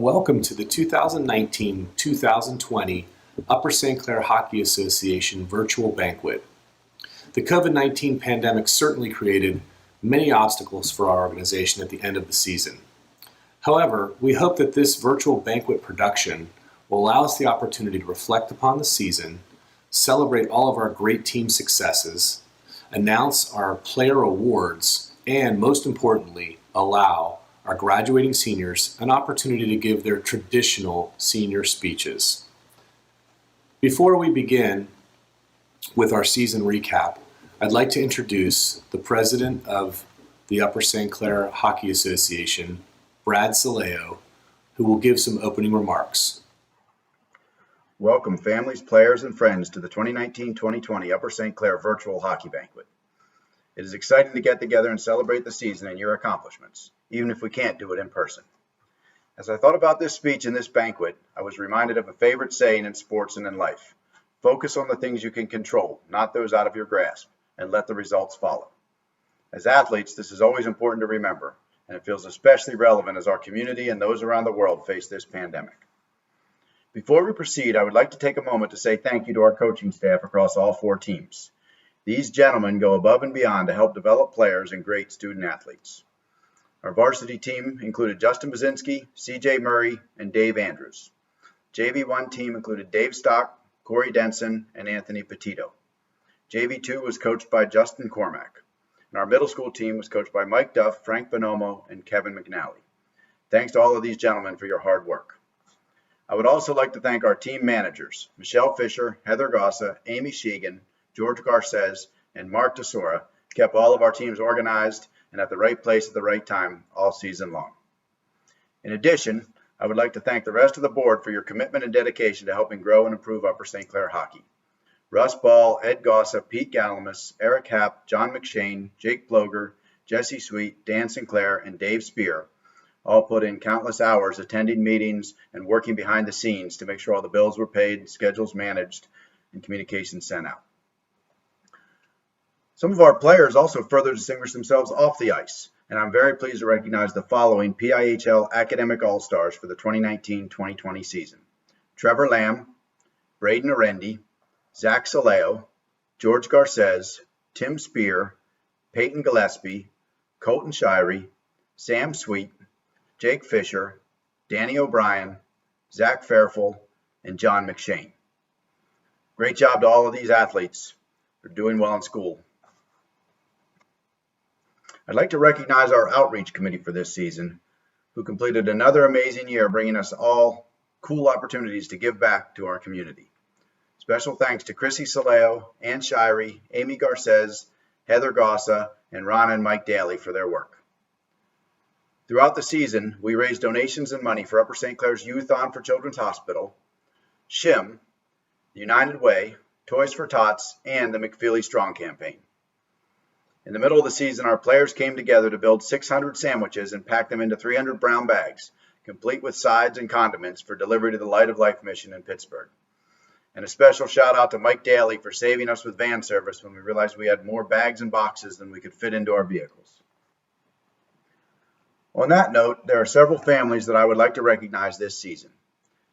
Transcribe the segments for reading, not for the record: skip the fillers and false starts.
and welcome to the 2019-2020 Upper St. Clair Hockey Association Virtual Banquet. The COVID-19 pandemic certainly created many obstacles for our organization at the end of the season. However, we hope that this virtual banquet production will allow us the opportunity to reflect upon the season, celebrate all of our great team successes, announce our player awards, and most importantly, allow our graduating seniors an opportunity to give their traditional senior speeches. Before we begin with our season recap, I'd like to introduce the president of the Upper St. Clair Hockey Association, Brad Saleo, who will give some opening remarks. Welcome families, players, and friends to the 2019-2020 Upper St. Clair Virtual Hockey Banquet. It is exciting to get together and celebrate the season and your accomplishments, even if we can't do it in person. As I thought about this speech and this banquet, I was reminded of a favorite saying in sports and in life. Focus on the things you can control, not those out of your grasp, and let the results follow. As athletes, this is always important to remember, and it feels especially relevant as our community and those around the world face this pandemic. Before we proceed, I would like to take a moment to say thank you to our coaching staff across all 4 teams. These gentlemen go above and beyond to help develop players and great student athletes. Our varsity team included Justin Bazinski, CJ Murray, and Dave Andrews. JV1 team included Dave Stock, Corey Denson, and Anthony Petito. JV2 was coached by Justin Cormack. And our middle school team was coached by Mike Duff, Frank Bonomo, and Kevin McNally. Thanks to all of these gentlemen for your hard work. I would also like to thank our team managers, Michelle Fisher, Heather Gossa, Amy Sheegan, George Garces, and Mark Tesora, kept all of our teams organized and at the right place at the right time all season long. In addition, I would like to thank the rest of the board for your commitment and dedication to helping grow and improve Upper St. Clair hockey. Russ Ball, Ed Gossa, Pete Galamus, Eric Happ, John McShane, Jake Ploger, Jesse Sweet, Dan Sinclair, and Dave Spear all put in countless hours attending meetings and working behind the scenes to make sure all the bills were paid, schedules managed, and communications sent out. Some of our players also further distinguished themselves off the ice, and I'm very pleased to recognize the following PIHL Academic All-Stars for the 2019-2020 season. Trevor Lamb, Braden Arendi, Zach Saleo, George Garces, Tim Spear, Peyton Gillespie, Colton Shirey, Sam Sweet, Jake Fisher, Danny O'Brien, Zach Fairfull, and John McShane. Great job to all of these athletes for doing well in school. I'd like to recognize our outreach committee for this season, who completed another amazing year bringing us all cool opportunities to give back to our community. Special thanks to Chrissy Saleo, Ann Shirey, Amy Garces, Heather Gossa, and Ron and Mike Daly for their work. Throughout the season, we raised donations and money for Upper St. Clair's Youth On for Children's Hospital, SHIM, the United Way, Toys for Tots, and the McFeely Strong campaign. In the middle of the season, our players came together to build 600 sandwiches and pack them into 300 brown bags, complete with sides and condiments for delivery to the Light of Life mission in Pittsburgh. And a special shout out to Mike Daly for saving us with van service when we realized we had more bags and boxes than we could fit into our vehicles. On that note, there are several families that I would like to recognize this season.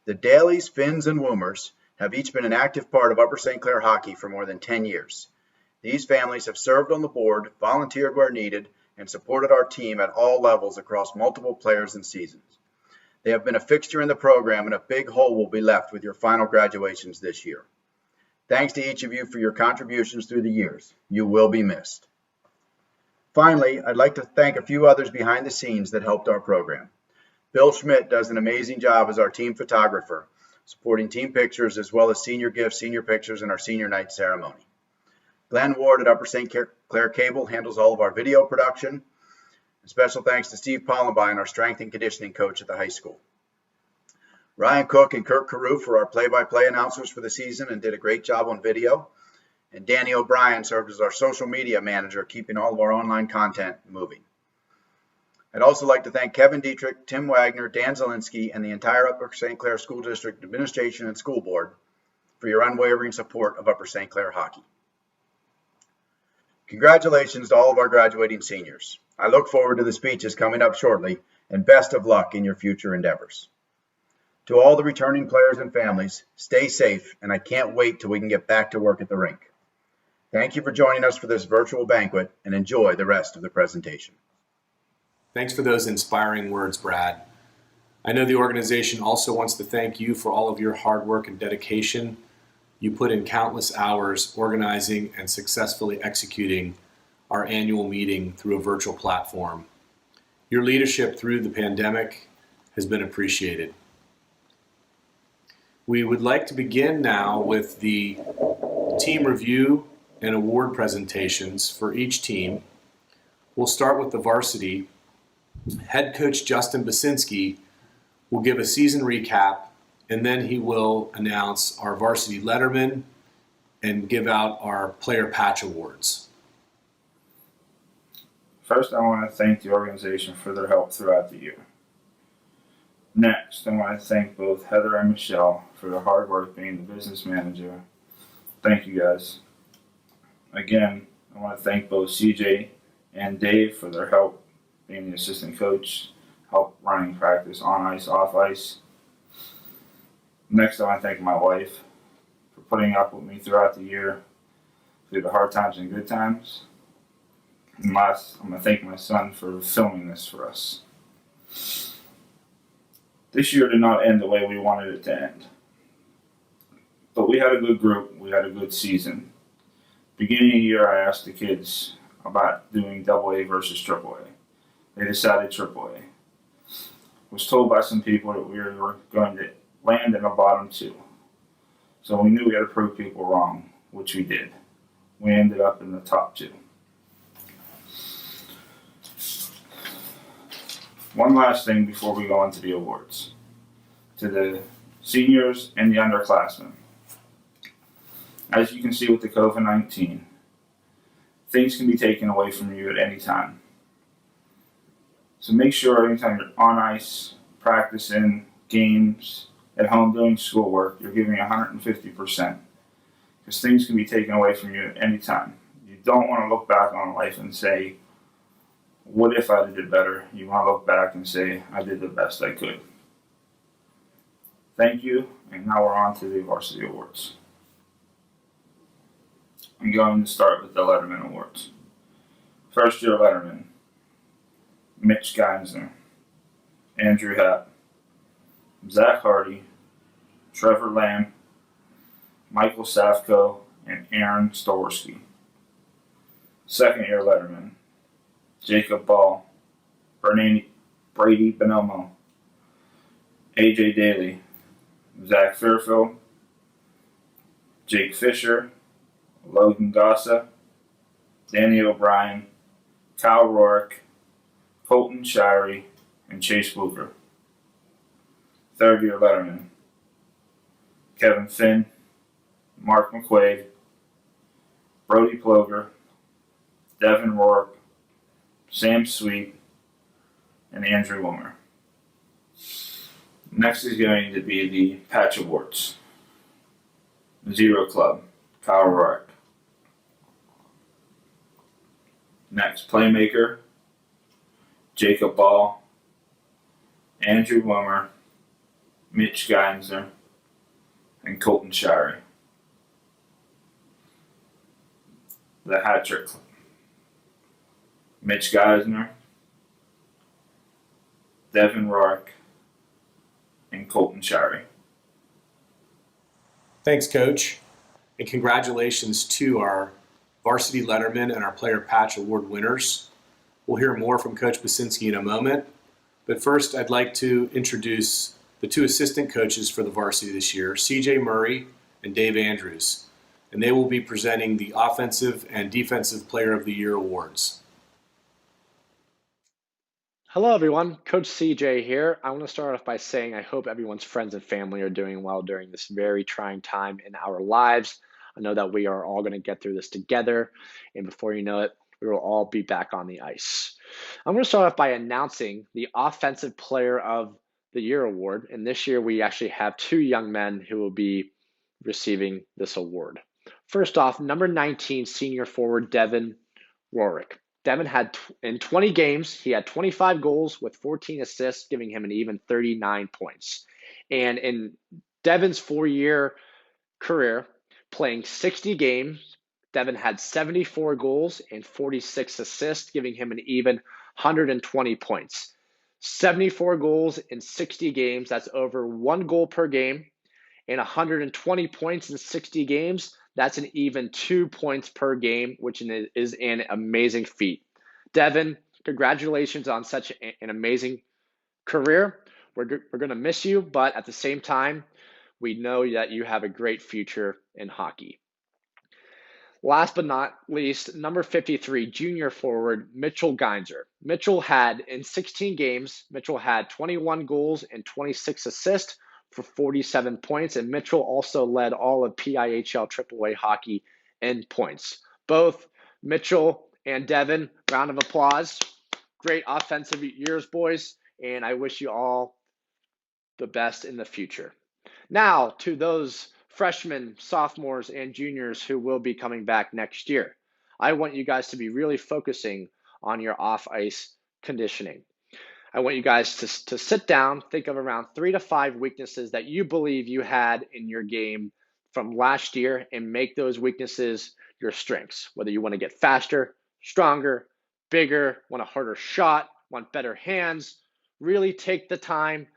The Dalys, Finns, and Woomers have each been an active part of Upper St. Clair hockey for more than 10 years. These families have served on the board, volunteered where needed, and supported our team at all levels across multiple players and seasons. They have been a fixture in the program, and a big hole will be left with your final graduations this year. Thanks to each of you for your contributions through the years. You will be missed. Finally, I'd like to thank a few others behind the scenes that helped our program. Bill Schmidt does an amazing job as our team photographer, supporting team pictures as well as senior gifts, senior pictures, and our senior night ceremony. Glenn Ward at Upper St. Clair Cable handles all of our video production. And special thanks to Steve Pollenbein, our strength and conditioning coach at the high school. Ryan Cook and Kirk Carew for our play-by-play announcers for the season and did a great job on video. And Danny O'Brien served as our social media manager, keeping all of our online content moving. I'd also like to thank Kevin Dietrich, Tim Wagner, Dan Zielinski, and the entire Upper St. Clair School District Administration and School Board for your unwavering support of Upper St. Clair hockey. Congratulations to all of our graduating seniors. I look forward to the speeches coming up shortly, and best of luck in your future endeavors. To all the returning players and families, stay safe, and I can't wait till we can get back to work at the rink. Thank you for joining us for this virtual banquet, and enjoy the rest of the presentation. Thanks for those inspiring words, Brad. I know the organization also wants to thank you for all of your hard work and dedication. You put in countless hours organizing and successfully executing our annual meeting through a virtual platform. Your leadership through the pandemic has been appreciated. We would like to begin now with the team review and award presentations for each team. We'll start with the varsity. Head coach Justin Basinski will give a season recap, and then he will announce our varsity letterman and give out our player patch awards. First, I want to thank the organization for their help throughout the year. Next, I want to thank both Heather and Michelle for their hard work being the business manager. Thank you guys. Again, I want to thank both CJ and Dave for their help being the assistant coach, help running practice on ice, off ice. Next, I want to thank my wife for putting up with me throughout the year, through the hard times and good times. And last, I'm going to thank my son for filming this for us. This year did not end the way we wanted it to end. But we had a good group, we had a good season. Beginning of the year, I asked the kids about doing AA versus AAA. They decided AAA. Was told by some people that we were going to land in the bottom two. So we knew we had to prove people wrong, which we did. We ended up in the top two. One last thing before we go into the awards. To the seniors and the underclassmen. As you can see with the COVID-19, things can be taken away from you at any time. So make sure anytime you're on ice, practicing, games, at home doing schoolwork, you're giving 150%. Because things can be taken away from you at any time. You don't want to look back on life and say, what if I did better? You want to look back and say, I did the best I could. Thank you, and now we're on to the varsity awards. I'm going to start with the Letterman Awards. First year Letterman, Mitch Geinsner, Andrew Happ, Zach Hardy, Trevor Lamb, Michael Safko, and Aaron Stowarski. Second year Letterman, Jacob Ball, Brady Bonomo, AJ Daly, Zach Fairfield, Jake Fisher, Logan Gossa, Danny O'Brien, Kyle Rourke, Colton Shirey, and Chase Booker. Third year Letterman, Kevin Finn, Mark McQuaid, Brody Ploger, Devin Rourke, Sam Sweet, and Andrew Wilmer. Next is going to be the Patch Awards. Zero Club, Kyle Rourke. Next, Playmaker, Jacob Ball, Andrew Wilmer, Mitch Geinsner, and Colton Shirey. The Hat Trick Club, Mitch Geisner, Devin Rourke, and Colton Shirey. Thanks, Coach, and congratulations to our varsity letterman and our player patch award winners. We'll hear more from Coach Basinski in a moment, but first I'd like to introduce the two assistant coaches for the varsity this year, CJ Murray and Dave Andrews, and they will be presenting the Offensive and Defensive Player of the Year awards. Hello everyone, Coach CJ here. I want to start off by saying I hope everyone's friends and family are doing well during this very trying time in our lives. I know that we are all going to get through this together, and before you know it, we will all be back on the ice. I'm going to start off by announcing the Offensive Player of the Year award, and this year we actually have two young men who will be receiving this award. First off, number 19 senior forward Devin Rorick. Devin had in 20 games, he had 25 goals with 14 assists, giving him an even 39 points. And in Devin's 4-year career, playing 60 games, Devin had 74 goals and 46 assists, giving him an even 120 points. 74 goals in 60 games, that's over 1 goal per game, and 120 points in 60 games, that's an even 2 points per game, which is an amazing feat. Devin, congratulations on such an amazing career. We're going to miss you, but at the same time, we know that you have a great future in hockey. Last but not least, number 53, junior forward Mitchell Geinzer. Mitchell had, in 16 games, Mitchell had 21 goals and 26 assists for 47 points, and Mitchell also led all of PIHL AAA hockey in points. Both Mitchell and Devin, round of applause. Great offensive years, boys, and I wish you all the best in the future. Now, to those freshmen, sophomores, and juniors who will be coming back next year, I want you guys to be really focusing on your off-ice conditioning. I want you guys to sit down, think of around 3 to 5 weaknesses that you believe you had in your game from last year and make those weaknesses your strengths. Whether you want to get faster, stronger, bigger, want a harder shot, want better hands, really take the time,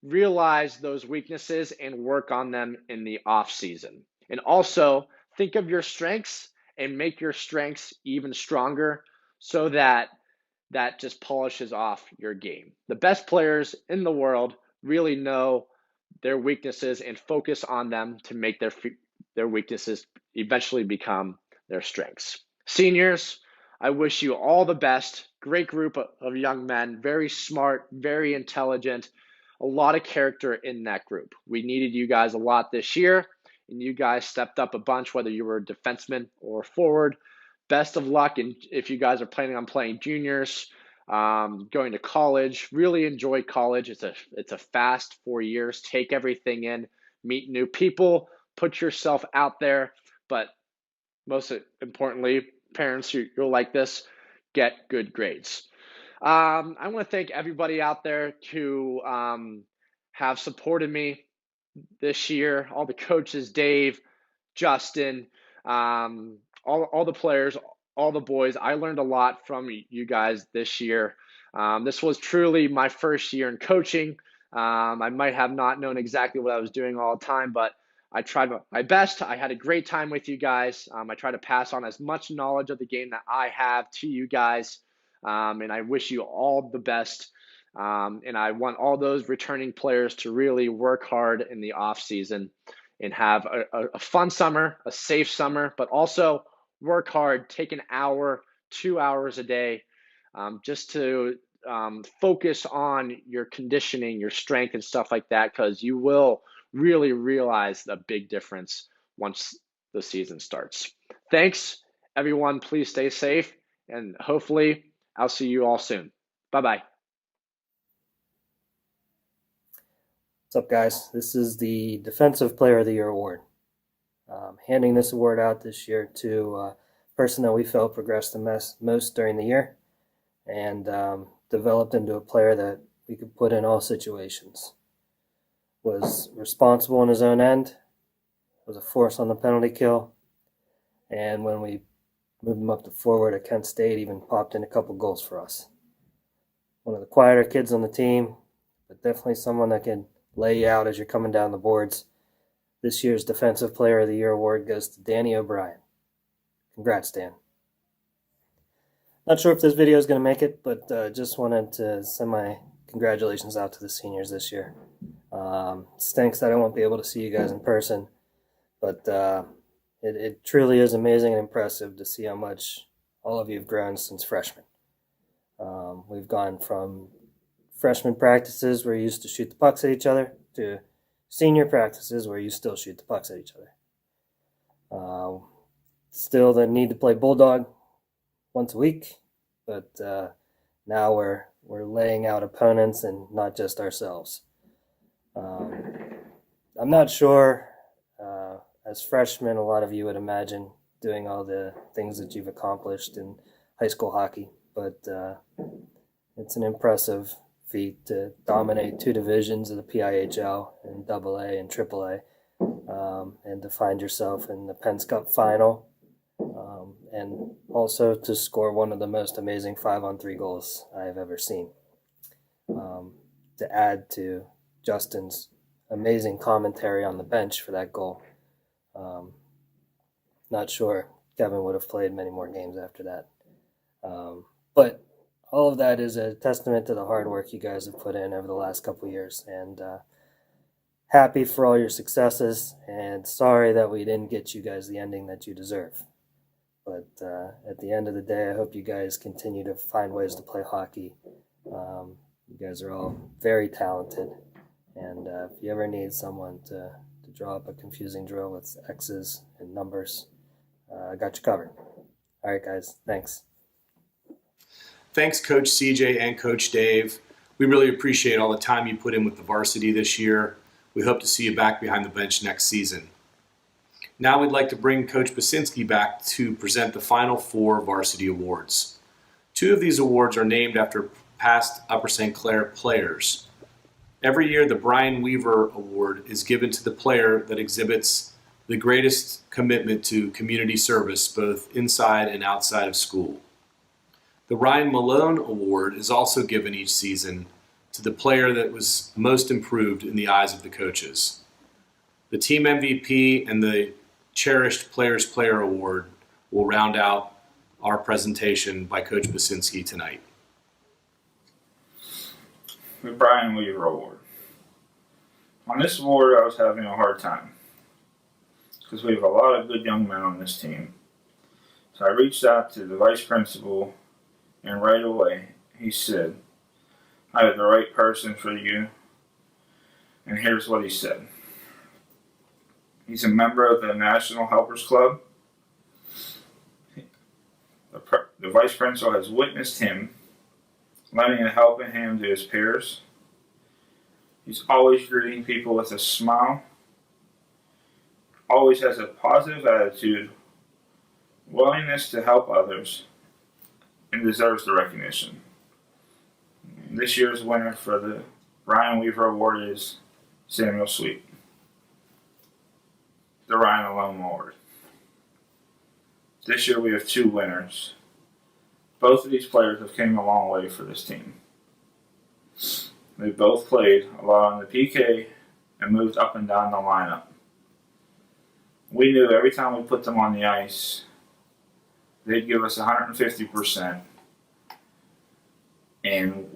realize those weaknesses and work on them in the off season. And also think of your strengths and make your strengths even stronger so that just polishes off your game. The best players in the world really know their weaknesses and focus on them to make their weaknesses eventually become their strengths. Seniors, I wish you all the best. Great group of young men, very smart, very intelligent, a lot of character in that group. We needed you guys a lot this year, and you guys stepped up a bunch, whether you were a defenseman or forward. Best of luck, and if you guys are planning on playing juniors, going to college, really enjoy college. It's a fast 4 years. Take everything in, meet new people, put yourself out there, but most importantly, parents, you'll like this, get good grades. I want to thank everybody out there who have supported me this year. All the coaches, Dave, Justin, all the players, all the boys. I learned a lot from you guys this year. This was truly my first year in coaching. I might have not known exactly what I was doing all the time, but I tried my best. I had a great time with you guys. I try to pass on as much knowledge of the game that I have to you guys. And I wish you all the best. And I want all those returning players to really work hard in the off season and have a fun summer, a safe summer, but also work hard, take an hour, 2 hours a day, just to focus on your conditioning, your strength and stuff like that, because you will really realize the big difference once the season starts. Thanks, everyone. Please stay safe, and hopefully I'll see you all soon. Bye-bye. What's up, guys? This is the Defensive Player of the Year award. Handing this award out this year to a person that we felt progressed the most during the year and developed into a player that we could put in all situations. Was responsible in his own end, was a force on the penalty kill, and when we moved him up to forward at Kent State, even popped in a couple goals for us. One of the quieter kids on the team, but definitely someone that can lay you out as you're coming down the boards. This year's Defensive Player of the Year award goes to Danny O'Brien. Congrats, Dan. Not sure if this video is going to make it, but just wanted to send my congratulations out to the seniors this year. Stinks that I won't be able to see you guys in person, but it truly is amazing and impressive to see how much all of you have grown since freshmen. We've gone from freshman practices where you used to shoot the pucks at each other to senior practices where you still shoot the pucks at each other. Still the need to play Bulldog once a week, but now we're laying out opponents and not just ourselves. I'm not sure, as freshmen, a lot of you would imagine doing all the things that you've accomplished in high school hockey, but it's an impressive feat to dominate 2 divisions of the PIHL in AA and AAA, and to find yourself in the Penn's Cup final, and also to score one of the most amazing 5-on-3 goals I have ever seen. To add to Justin's amazing commentary on the bench for that goal. Not sure Kevin would have played many more games after that. But all of that is a testament to the hard work you guys have put in over the last couple of years. And happy for all your successes, and sorry that we didn't get you guys the ending that you deserve. But at the end of the day, I hope you guys continue to find ways to play hockey. You guys are all very talented. And if you ever need someone to draw up a confusing drill with X's and numbers, I got you covered. All right, guys. Thanks. Thanks, Coach CJ and Coach Dave. We really appreciate all the time you put in with the varsity this year. We hope to see you back behind the bench next season. Now we'd like to bring Coach Basinski back to present the final 4 varsity awards. 2 of these awards are named after past Upper St. Clair players. Every year, the Brian Weaver Award is given to the player that exhibits the greatest commitment to community service, both inside and outside of school. The Ryan Malone Award is also given each season to the player that was most improved in the eyes of the coaches. The team MVP and the Cherished Players Player Award will round out our presentation by Coach Basinski tonight. The Brian Weaver Award. On this award, I was having a hard time because we have a lot of good young men on this team. So I reached out to the vice principal, and right away he said, "I have the right person for you." And here's what he said. He's a member of the National Helpers Club. The vice principal has witnessed him lending a helping hand to his peers. He's always greeting people with a smile, always has a positive attitude, willingness to help others, and deserves the recognition. This year's winner for the Ryan Weaver Award is Samuel Sweet. The Ryan Alone Award. This year we have 2 winners. Both of these players have came a long way for this team. They both played a lot on the PK and moved up and down the lineup. We knew every time we put them on the ice, they'd give us 150%, and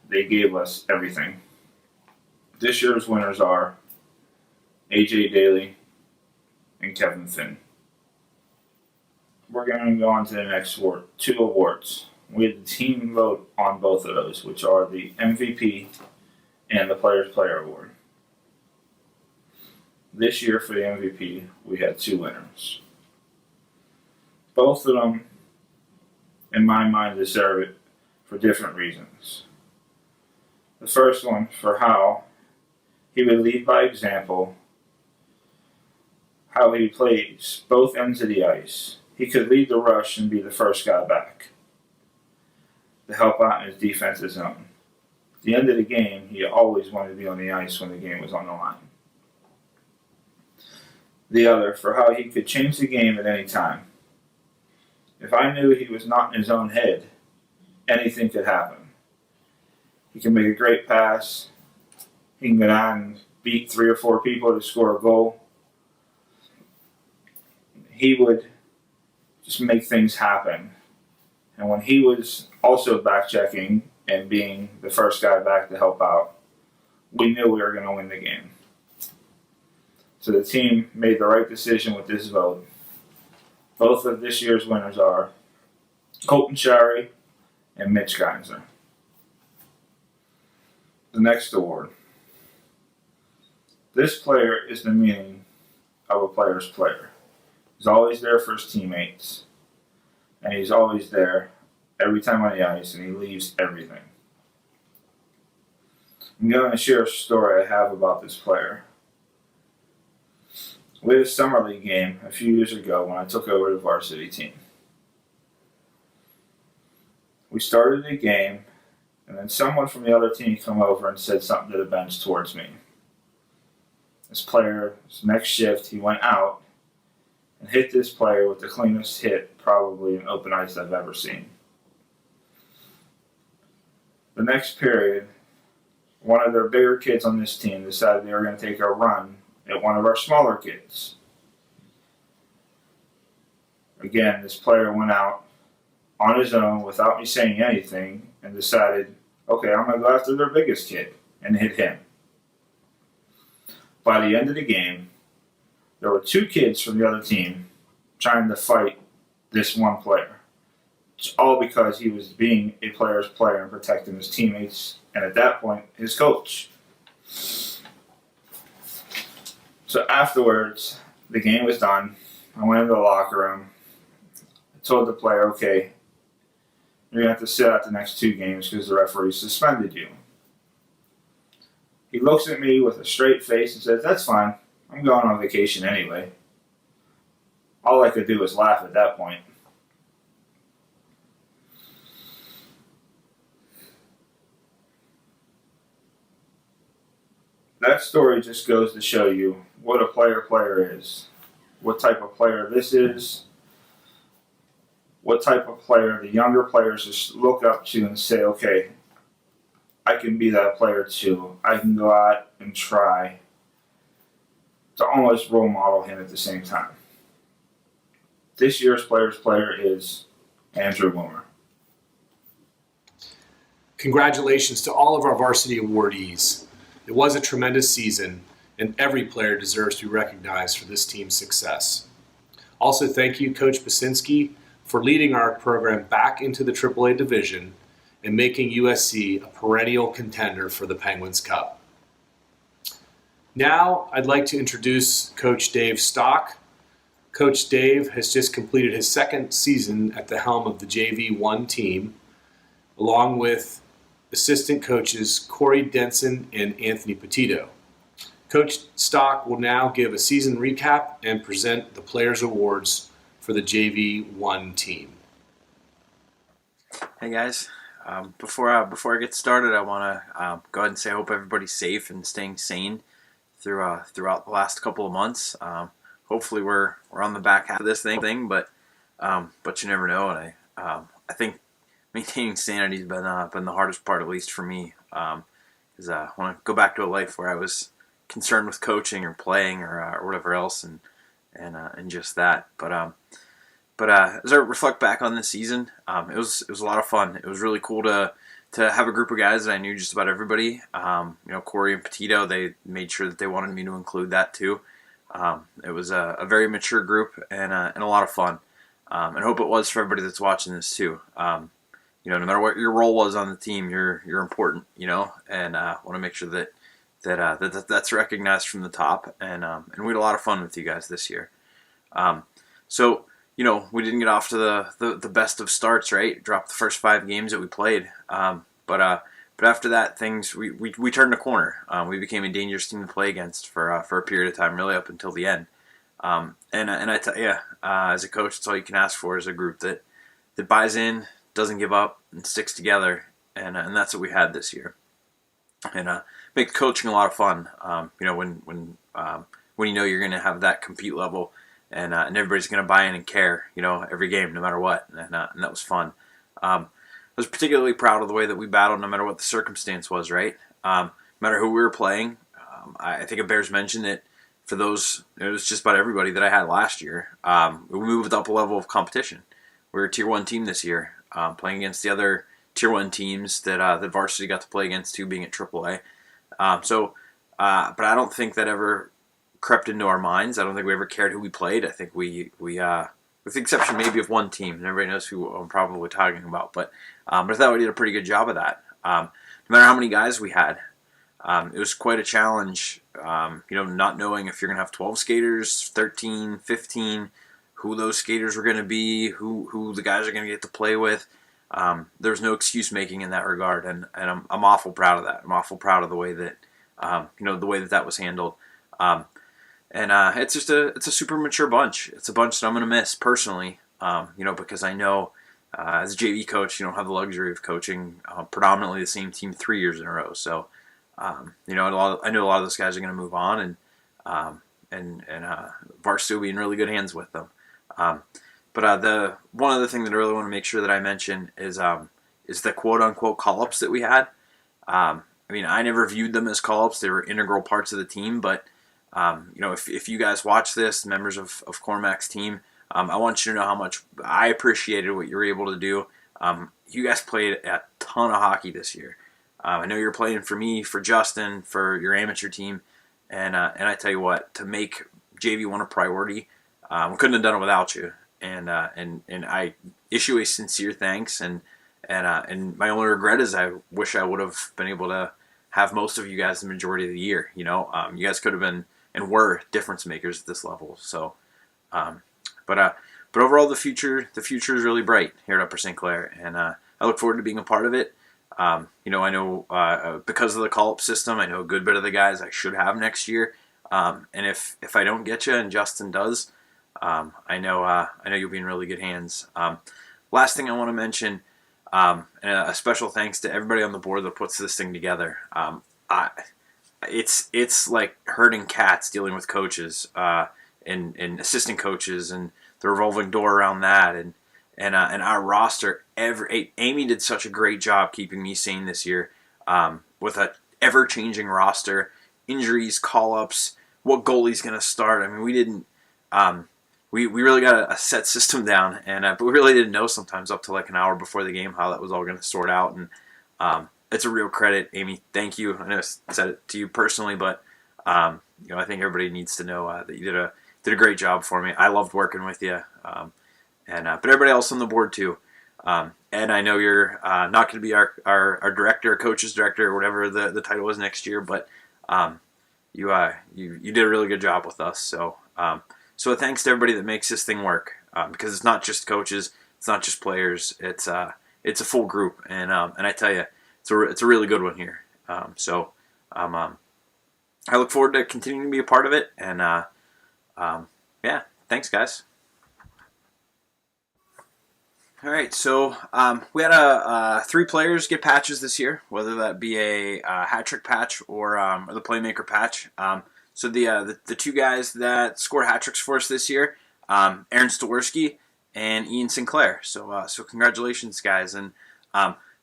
they gave us everything. This year's winners are AJ Daly and Kevin Finn. We're going to go on to the next award, 2 awards. We had the team vote on both of those, which are the MVP and the Players Player Award. This year for the MVP, we had 2 winners. Both of them, in my mind, deserve it for different reasons. The first one for how he would lead by example, how he plays both ends of the ice. He could lead the rush and be the first guy back to help out in his defensive zone. At the end of the game, he always wanted to be on the ice when the game was on the line. The other, for how he could change the game at any time. If I knew he was not in his own head, anything could happen. He can make a great pass. He can go down and beat 3 or 4 people to score a goal. He would just make things happen. And when he was also back checking and being the first guy back to help out, we knew we were going to win the game. So the team made the right decision with this vote. Both of this year's winners are Colton Shari and Mitch Geinzer. The next award. This player is the meaning of a player's player. He's always there for his teammates, and he's always there every time on the ice, and he leaves everything. I'm going to share a story I have about this player. We had a summer league game a few years ago when I took over the varsity team. We started the game, and then someone from the other team came over and said something to the bench towards me. This player's next shift, he went out and hit this player with the cleanest hit probably in open ice I've ever seen. The next period, one of their bigger kids on this team decided they were going to take a run at one of our smaller kids. Again, this player went out on his own without me saying anything and decided, okay, I'm going to go after their biggest kid and hit him. By the end of the game, there were two kids from the other team trying to fight this one player. It's all because he was being a player's player and protecting his teammates, and at that point, his coach. So afterwards, the game was done. I went into the locker room. I told the player, okay, you're going to have to sit out the next 2 games because the referee suspended you. He looks at me with a straight face and says, that's fine. I'm going on vacation anyway. All I could do was laugh at that point. That story just goes to show you what a player is, what type of player this is, what type of player the younger players just look up to and say, okay, I can be that player too. I can go out and try to almost role model him at the same time. This year's player's player is Andrew Woomer. Congratulations to all of our varsity awardees. It was a tremendous season, and every player deserves to be recognized for this team's success. Also, thank you, Coach Basinski, for leading our program back into the AAA division and making USC a perennial contender for the Penguins Cup. Now, I'd like to introduce Coach Dave Stock. Coach Dave has just completed his 2nd season at the helm of the JV1 team, along with assistant coaches Corey Denson and Anthony Petito. Coach Stock will now give a season recap and present the Players Awards for the JV1 team. Hey guys, before I get started, I want to go ahead and say I hope everybody's safe and staying sane throughout the last couple of months. Hopefully we're on the back half of this thing, but you never know. And I think maintaining sanity has been the hardest part, at least for me, because I want to go back to a life where I was concerned with coaching or playing or whatever else, and just that. But as I reflect back on this season, it was a lot of fun. It was really cool to have a group of guys that I knew just about everybody. Corey and Petito, they made sure that they wanted me to include that too. It was a very mature group and a lot of fun. And I hope it was for everybody that's watching this too. No matter what your role was on the team, you're important, and want to make sure that's recognized from the top. And we had a lot of fun with you guys this year. So we didn't get off to the best of starts, right? Dropped the first 5 games that we played. But after that, we turned a corner. We became a dangerous team to play against for a period of time, really up until the end. And I tell you, as a coach, that's all you can ask for is a group that buys in, doesn't give up, and sticks together. And that's what we had this year. And make coaching a lot of fun. When you're going to have that compete level. And everybody's going to buy in and care, every game, no matter what. And that was fun. I was particularly proud of the way that we battled no matter what the circumstance was, right? No matter who we were playing. I think it bears mention that for those, it was just about everybody that I had last year. We moved up a level of competition. We were a Tier 1 team this year, playing against the other Tier 1 teams that varsity got to play against too, being at AAA. But I don't think that ever crept into our minds. I don't think we ever cared who we played. I think we with the exception maybe of one team, and everybody knows who I'm probably talking about. But I thought we did a pretty good job of that. No matter how many guys we had, it was quite a challenge. Not knowing if you're gonna have 12 skaters, 13, 15, who those skaters were gonna be, who the guys are gonna get to play with. There was no excuse making in that regard, and I'm awful proud of that. I'm awful proud of the way that the way that was handled. And it's a super mature bunch. It's a bunch that I'm going to miss personally, because I know as a JV coach, you don't have the luxury of coaching predominantly the same team 3 years in a row. So, I know a lot of those guys are going to move on, and varsity will be in really good hands with them. But the one other thing that I really want to make sure that I mention is the quote unquote call ups that we had. I mean, I never viewed them as call ups; they were integral parts of the team. But if you guys watch this, members of Cormac's team, I want you to know how much I appreciated what you were able to do. You guys played a ton of hockey this year. I know you're playing for me, for Justin, for your amateur team, and I tell you what, to make JV1 a priority, we couldn't have done it without you. And I issue a sincere thanks, and my only regret is I wish I would have been able to have most of you guys the majority of the year. You guys could have been and were difference makers at this level. So, but overall, the future is really bright here at Upper St. Clair, and I look forward to being a part of it. I know because of the call-up system, I know a good bit of the guys I should have next year. And if I don't get you and Justin does, I know you'll be in really good hands. Last thing I want to mention, and a special thanks to everybody on the board that puts this thing together. It's like herding cats dealing with coaches and assistant coaches and the revolving door around that and our roster. Amy did such a great job keeping me sane this year with a ever-changing roster, injuries, call-ups, what goalie's going to start. I mean, we didn't we really got a set system down, but we really didn't know sometimes up to like an hour before the game how that was all going to sort out. And it's a real credit, Amy. Thank you. I know I said it to you personally, but I think everybody needs to know that you did a great job for me. I loved working with you, but everybody else on the board too. Ed, I know you're not going to be our director, coaches director, or whatever the title was next year, but you did a really good job with us. So thanks to everybody that makes this thing work, because it's not just coaches, it's not just players, it's a full group, and I tell you, it's a really good one here. I look forward to continuing to be a part of it, and yeah, thanks guys. All right, so we had 3 players get patches this year, whether that be a hat trick patch or the playmaker patch. So the 2 guys that scored hat tricks for us this year, Aaron Staworski and Ian Sinclair. So congratulations, guys, and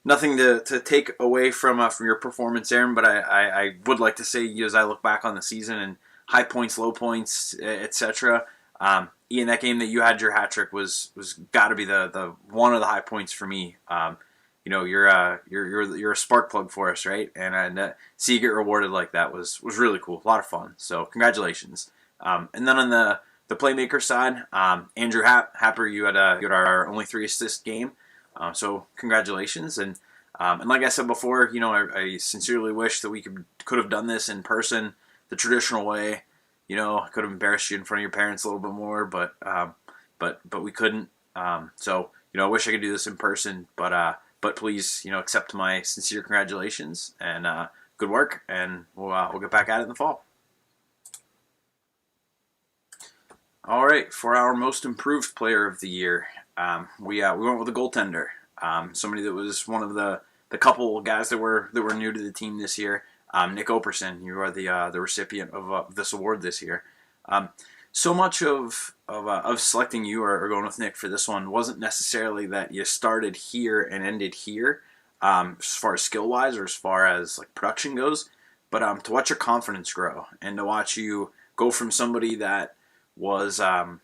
nothing to take away from your performance, Aaron, but I would like to say, as I look back on the season and high points, low points, etc. Ian, that game that you had your hat trick was got to be the one of the high points for me. You're a spark plug for us, right? And see you get rewarded like that was really cool, a lot of fun. So congratulations. And then on the playmaker side, Andrew Happer, you had our only 3 assist game. So congratulations. And like I said before, I sincerely wish that we could have done this in person, the traditional way. I could have embarrassed you in front of your parents a little bit more, but we couldn't. So I wish I could do this in person, but please, accept my sincere congratulations and good work, and we'll get back at it in the fall. All right, for our most improved player of the year, we went with a goaltender, somebody that was one of the couple guys that were new to the team this year. Nick Operson, you are the recipient of this award this year. So much of selecting you or going with Nick for this one wasn't necessarily that you started here and ended here, as far as skill wise or as far as like production goes, but to watch your confidence grow and to watch you go from somebody that was the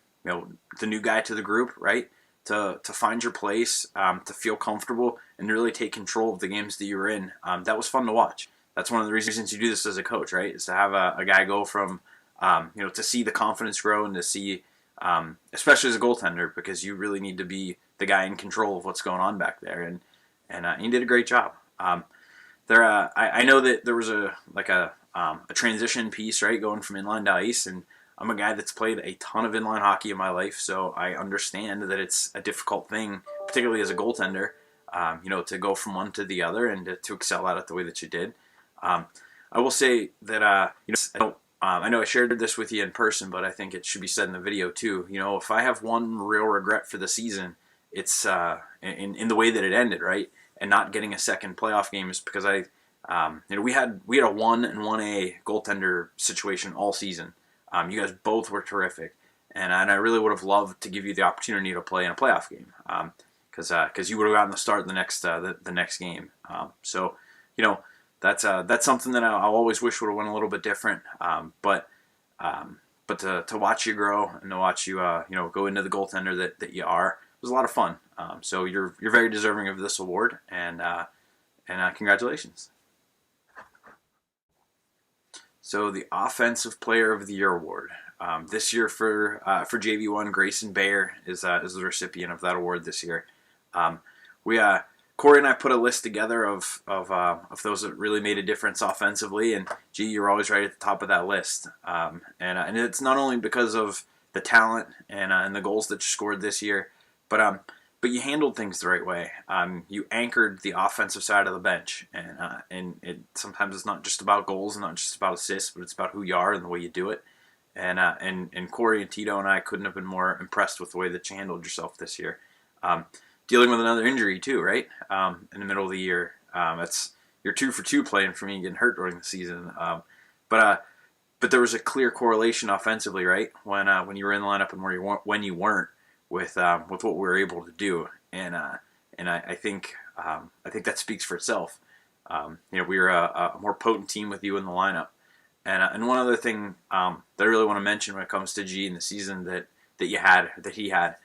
new guy to the group, right, to find your place, to feel comfortable and to really take control of the games that you were in. That was fun to watch. That's one of the reasons you do this as a coach, right? Is to have a guy go from, to see the confidence grow and to see, especially as a goaltender, because you really need to be the guy in control of what's going on back there. And you did a great job. I know that there was a transition piece, right, going from inline to ice, and I'm a guy that's played a ton of inline hockey in my life, so I understand that it's a difficult thing, particularly as a goaltender, to go from one to the other and to excel at it the way that you did. I will say that I know I shared this with you in person, but I think it should be said in the video too. If I have one real regret for the season, it's in the way that it ended, right, and not getting a second playoff game, is because we had a 1 and 1A goaltender situation all season. You guys both were terrific, and I really would have loved to give you the opportunity to play in a playoff game, because you would have gotten the start in the next game. So that's something that I'll always wish would have went a little bit different. But to watch you grow and to watch you go into the goaltender that you are was a lot of fun. So you're very deserving of this award, and congratulations. So the Offensive Player of the Year award this year for JV1, Grayson Bayer is the recipient of that award this year. Corey and I put a list together of those that really made a difference offensively, and you're always right at the top of that list. And it's not only because of the talent and the goals that you scored this year, but you handled things the right way. You anchored the offensive side of the bench, and it sometimes it's not just about goals, not just about assists, but it's about who you are and the way you do it. And Corey and Tito and I couldn't have been more impressed with the way that you handled yourself this year. Dealing with another injury too, right? In the middle of the year, you're 2 for 2 playing for me getting hurt during the season. But there was a clear correlation offensively, right? When you were in the lineup and when you weren't, with what we were able to do, and I think that speaks for itself. We were a more potent team with you in the lineup. And one other thing that I really want to mention when it comes to G in the season that he had.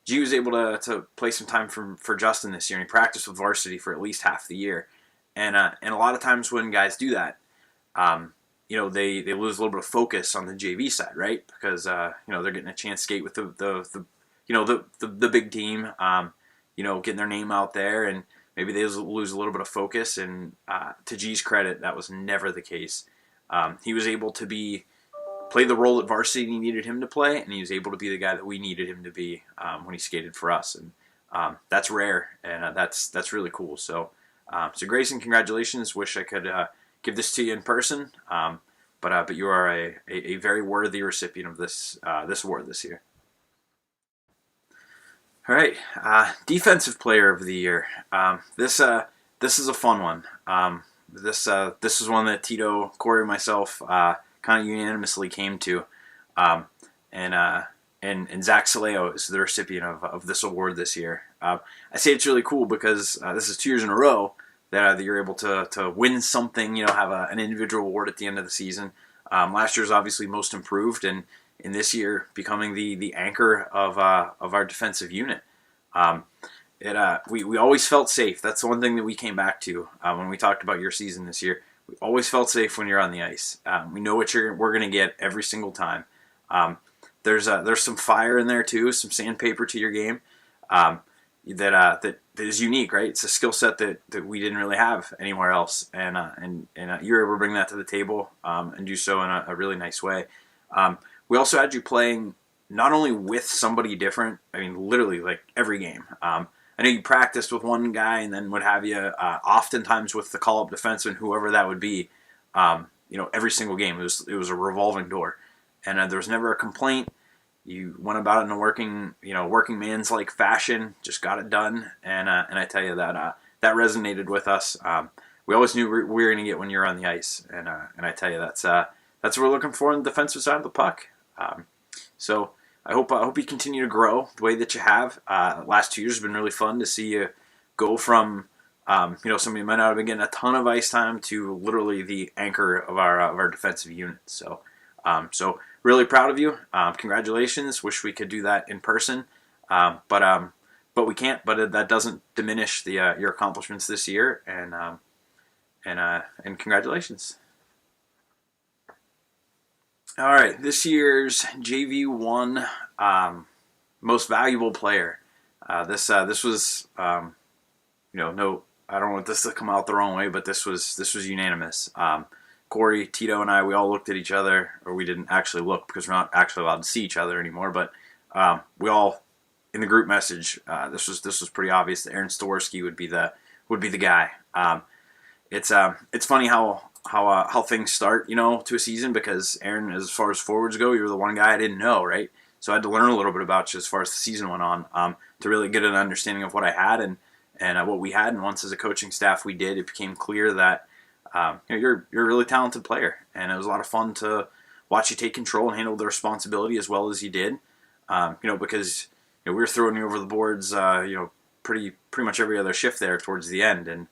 G was able to play some time for Justin this year, and he practiced with varsity for at least half the year. And a lot of times when guys do that, they lose a little bit of focus on the JV side, right? Because they're getting a chance to skate with the big team, getting their name out there, and maybe they lose a little bit of focus. And to G's credit, that was never the case. He was able to play the role at varsity he needed him to play, and he was able to be the guy that we needed him to be when he skated for us, and that's rare, and that's really cool. So Grayson, congratulations. Wish I could give this to you in person, but you are a very worthy recipient of this award this year. All right, Defensive Player of the Year. This is a fun one. This is one that Tito, Corey, and myself kind of unanimously came to, and Zach Saleo is the recipient of this award this year. I say it's really cool because this is 2 years in a row that you're able to win something, have an individual award at the end of the season. Last year's obviously most improved, and in this year becoming the anchor of our defensive unit. We always felt safe. That's the one thing that we came back to when we talked about your season this year. We always felt safe when you're on the ice. We know what we're going to get every single time. There's some fire in there too, some sandpaper to your game that is unique, right? It's a skill set that we didn't really have anywhere else, and you're able to bring that to the table and do so in a really nice way. We also had you playing not only with somebody different, I mean literally like every game. I know you practiced with one guy and then would have you oftentimes with the call-up defenseman, whoever that would be. Every single game it was a revolving door, and there was never a complaint. You went about it in a working man's like fashion, just got it done, and I tell you that resonated with us. We always knew we were going to get when you're on the ice, and I tell you that's what we're looking for on the defensive side of the puck. So I hope you continue to grow the way that you have. Last 2 years have been really fun to see you go from somebody who might not have been getting a ton of ice time to literally the anchor of our defensive unit. So really proud of you. Congratulations. Wish we could do that in person, but we can't. But that doesn't diminish your accomplishments this year. And congratulations. All right, this year's JV1 most valuable player. This was no, I don't want this to come out the wrong way, but this was unanimous. Corey, Tito, and I, we all looked at each other, or we didn't actually look because we're not actually allowed to see each other anymore. But we all, in the group message, this was pretty obvious that Aaron Storsky would be the guy. It's funny how things start, to a season, because Aaron, as far as forwards go, you were the one guy I didn't know, right? So I had to learn a little bit about you as far as the season went on, to really get an understanding of what I had and what we had. And once as a coaching staff we did, it became clear that you're a really talented player, and it was a lot of fun to watch you take control and handle the responsibility as well as you did. Because we were throwing you over the boards, pretty much every other shift there towards the end, and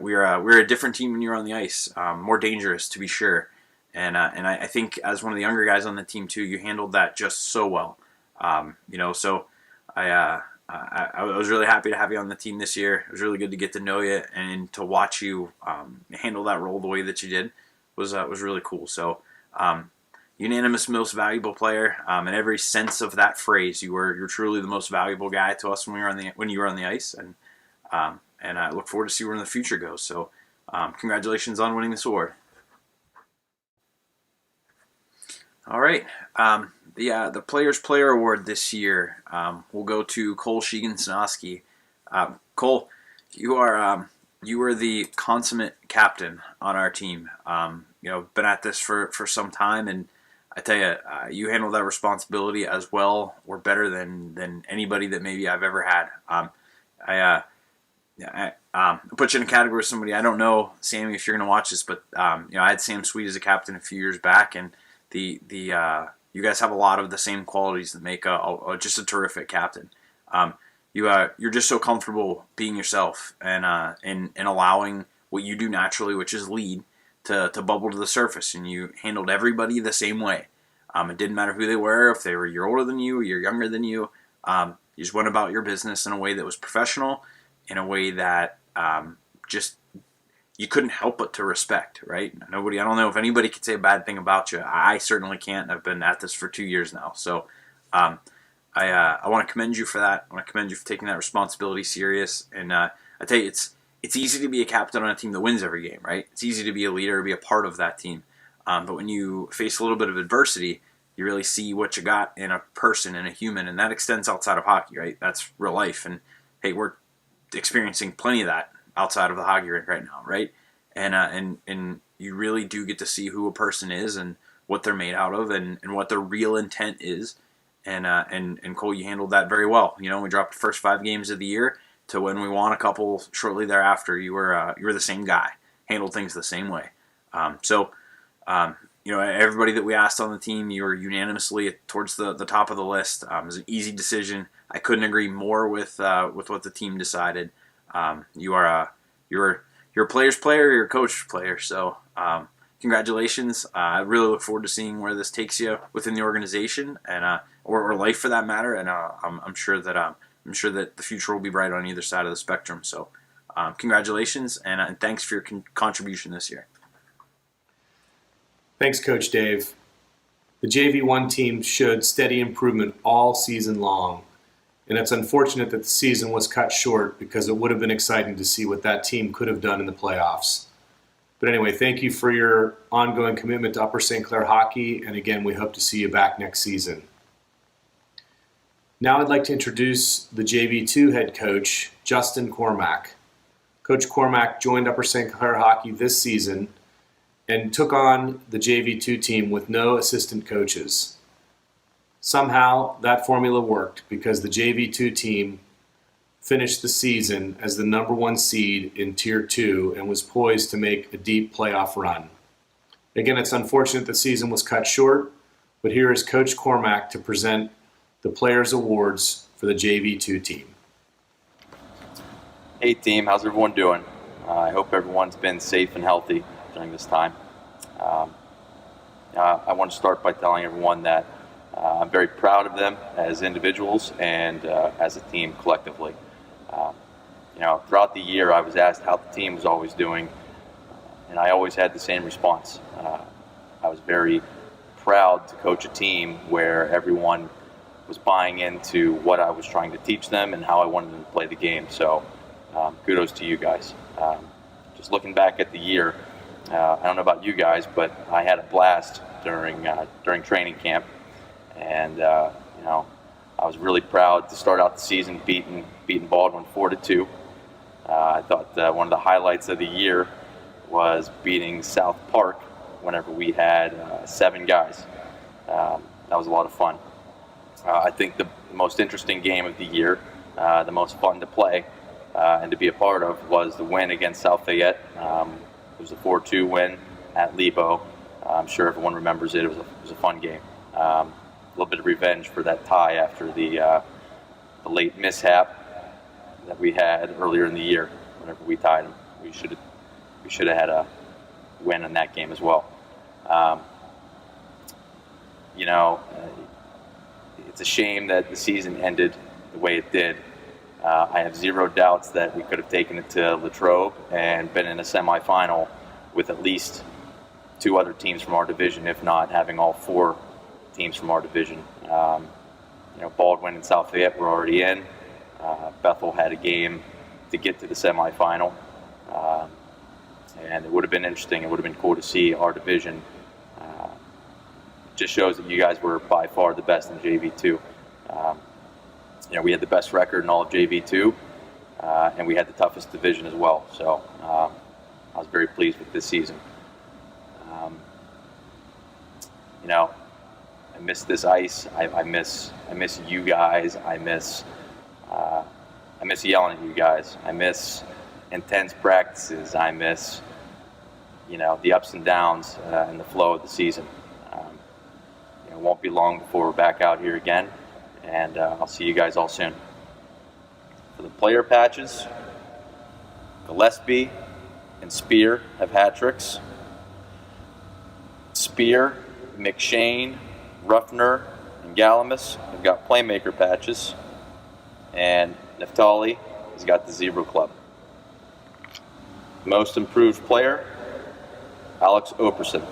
we're a different team when you're on the ice, more dangerous to be sure. And I think as one of the younger guys on the team too, you handled that just so well. So I was really happy to have you on the team this year. It was really good to get to know you and to watch you handle that role the way that you did was really cool. So unanimous most valuable player in every sense of that phrase. You're truly the most valuable guy to us when you were on the ice, and I look forward to see where in the future goes. So congratulations on winning this award. All right. The Players Player Award this year will go to Cole Sheegan-Sanoski. Cole, you are the consummate captain on our team. Been at this for some time, and I tell you, you handle that responsibility as well or better than anybody that maybe I've ever had. I put you in a category with somebody. I don't know, Sammy, if you're going to watch this, but I had Sam Sweet as a captain a few years back, and you guys have a lot of the same qualities that make just a terrific captain. You're just so comfortable being yourself and allowing what you do naturally, which is lead, to bubble to the surface, and you handled everybody the same way. It didn't matter who they were, if they were a year older than you, a year younger than you. You just went about your business in a way that was professional, in a way that just you couldn't help but to respect, right? I don't know if anybody could say a bad thing about you. I certainly can't. I've been at this for 2 years now. So I want to commend you for that. I want to commend you for taking that responsibility serious. And I tell you, it's easy to be a captain on a team that wins every game, right? It's easy to be a leader, be a part of that team. But when you face a little bit of adversity, you really see what you got in a person, in a human, and that extends outside of hockey, right? That's real life. And hey, we're experiencing plenty of that outside of the hockey rink right now, right? And you really do get to see who a person is and what they're made out of and what their real intent is. And Cole, you handled that very well. We dropped the first 5 games of the year to when we won a couple shortly thereafter. You were the same guy, handled things the same way. Everybody that we asked on the team, you were unanimously towards the top of the list. It was an easy decision. I couldn't agree more with what the team decided. You're a player's player, you're a coach's player. So congratulations. I really look forward to seeing where this takes you within the organization and or life for that matter. And I'm sure that the future will be bright on either side of the spectrum. So congratulations and thanks for your contribution this year. Thanks, Coach Dave. The JV1 team showed steady improvement all season long, and it's unfortunate that the season was cut short because it would have been exciting to see what that team could have done in the playoffs. But anyway, thank you for your ongoing commitment to Upper St. Clair hockey, and again, we hope to see you back next season. Now I'd like to introduce the JV2 head coach, Justin Cormack. Coach Cormack joined Upper St. Clair hockey this season and took on the JV2 team with no assistant coaches. Somehow that formula worked because the JV2 team finished the season as the number 1 seed in Tier 2 and was poised to make a deep playoff run. Again, it's unfortunate the season was cut short, but here is Coach Cormack to present the Players Awards for the JV2 team. Hey team, how's everyone doing? I hope everyone's been safe and healthy during this time. I want to start by telling everyone that I'm very proud of them as individuals and as a team collectively. Throughout the year I was asked how the team was always doing, and I always had the same response. I was very proud to coach a team where everyone was buying into what I was trying to teach them and how I wanted them to play the game. So kudos to you guys. Just looking back at the year, I don't know about you guys, but I had a blast during training camp, and I was really proud to start out the season beating Baldwin 4-2. I thought one of the highlights of the year was beating South Park whenever we had 7 guys. That was a lot of fun. I think the most interesting game of the year, the most fun to play and to be a part of, was the win against South Fayette. It was a 4-2 win at Lebo. I'm sure everyone remembers it. It was a fun game. A little bit of revenge for that tie after the late mishap that we had earlier in the year. Whenever we tied them, we should have had a win in that game as well. It's a shame that the season ended the way it did. I have zero doubts that we could have taken it to Latrobe and been in a semifinal with at least 2 other teams from our division, if not having all 4 teams from our division. Baldwin and South Fayette were already in. Bethel had a game to get to the semifinal. And it would have been interesting. It would have been cool to see our division. Just shows that you guys were by far the best in JV2. We had the best record in all of JV2, and we had the toughest division as well. So I was very pleased with this season. I miss this ice. I miss you guys. I miss yelling at you guys. I miss intense practices. I miss the ups and downs and the flow of the season. It won't be long before we're back out here again, and I'll see you guys all soon. For the player patches, Gillespie and Spear have hat tricks. Spear, McShane, Ruffner, and Galamus have got playmaker patches, and Neftali has got the Zebra Club. Most improved player, Alex Operson.